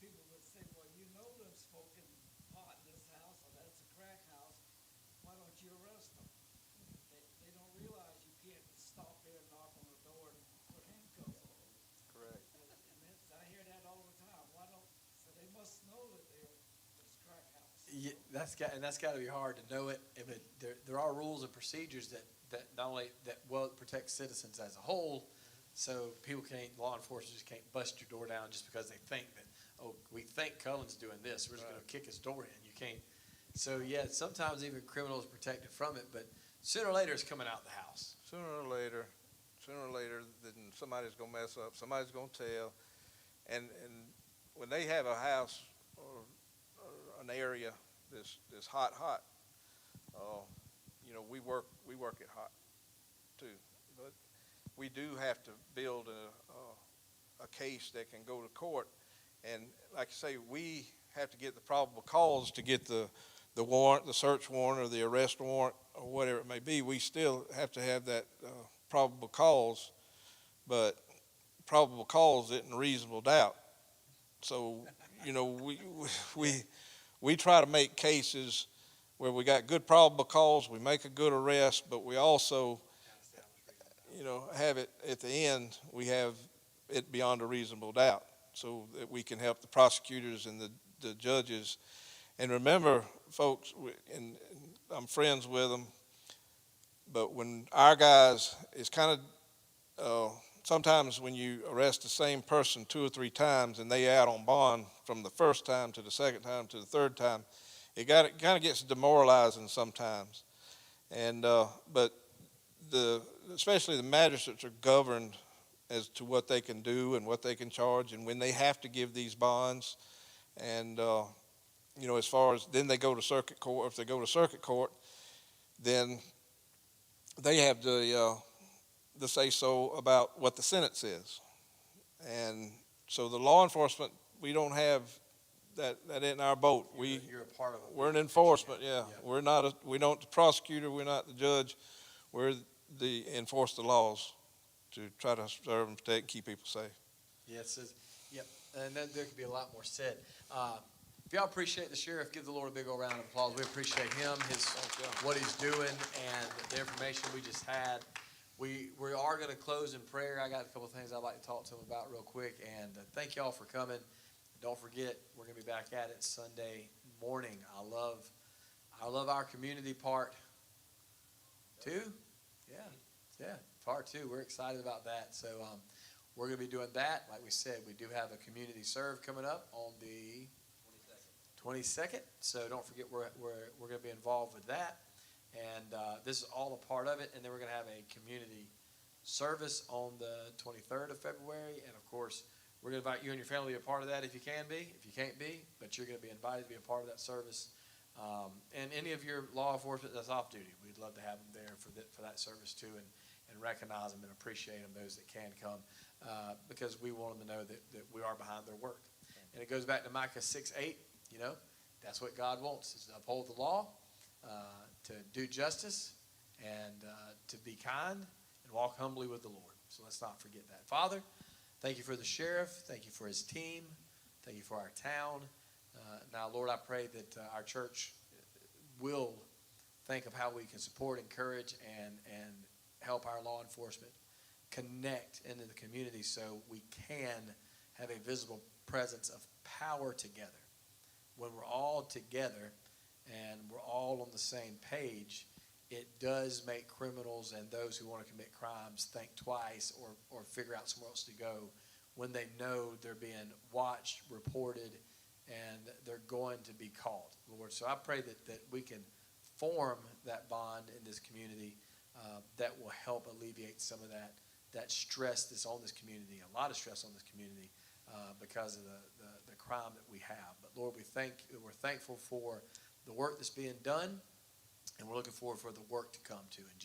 People would say, well, you know them smoking pot in this house, or that's a crack house. Why don't you arrest them? They don't realize you can't stop there and knock on the door and put handcuffs on them. Correct. I hear that all the time. So they must know that there's crack house. Yeah, that's got to be hard to know it. But there are rules and procedures that not only protect citizens as a whole, so law enforcement just can't bust your door down just because they think that, we think Cullen's doing this, we're just going to kick his door in. You can't. So yeah, sometimes even criminals are protected from it, but sooner or later it's coming out the house. Sooner or later, then somebody's going to mess up. Somebody's going to tell. And when they have a house or an area that's hot, we work it hot too. But we do have to build a case that can go to court. And like I say, we have to get the probable cause to get the warrant, the search warrant, or the arrest warrant, or whatever it may be. We still have to have that probable cause, but probable cause isn't reasonable doubt. So, we try to make cases where we got good probable cause, we make a good arrest, but we also, have it at the end, we have it beyond a reasonable doubt, so that we can help the prosecutors and the judges. And remember, folks, and I'm friends with them, but when our guys, it's kind of, sometimes when you arrest the same person 2 or 3 times and they out on bond from the first time to the second time to the third time, it kind of gets demoralizing sometimes. And but especially the magistrates are governed as to what they can do and what they can charge and when they have to give these bonds. And as far as then they go to circuit court. If they go to circuit court, then they have the say so about what the Senate says. And so the law enforcement, we don't have that in our boat. You're a part of it. We're an enforcement, yeah. We're not we don't the prosecutor, we're not the judge. We're the enforce the laws to try to serve and protect and keep people safe. Yes, yep. And then there could be a lot more said. If y'all appreciate the sheriff, give the Lord a big old round of applause. We appreciate him, what he's doing, and the information we just had. We are going to close in prayer. I got a couple of things I'd like to talk to him about real quick. And thank y'all for coming. Don't forget, we're going to be back at it Sunday morning. I love our community part 2. Yeah, part 2. We're excited about that. So we're going to be doing that. Like we said, we do have a community serve coming up on the 22nd. So don't forget, we're going to be involved with that. And this is all a part of it. And then we're going to have a community service on the 23rd of February. And, of course, we're going to invite you and your family to be a part of that if you can be. If you can't be, but you're going to be invited to be a part of that service. And any of your law enforcement that's off duty, we'd love to have them there for that service too, and recognize them and appreciate them, those that can come, because we want them to know that we are behind their work. And it goes back to Micah 6:8. That's what God wants, is to uphold the law, to do justice, and to be kind and walk humbly with the Lord. So let's not forget that. Father, thank you for the sheriff. Thank you for his team. Thank you for our town. Now, Lord, I pray that our church will think of how we can support, encourage, and help our law enforcement connect into the community so we can have a visible presence of power together. When we're all together, and we're all on the same page, it does make criminals and those who want to commit crimes think twice or figure out somewhere else to go when they know they're being watched, reported, and they're going to be caught, Lord. So I pray that we can form that bond in this community that will help alleviate some of that stress that's on this community, a lot of stress on this community because of the crime that we have. But Lord, we're thankful for the work that's being done, and we're looking forward for the work to come too in Jesus'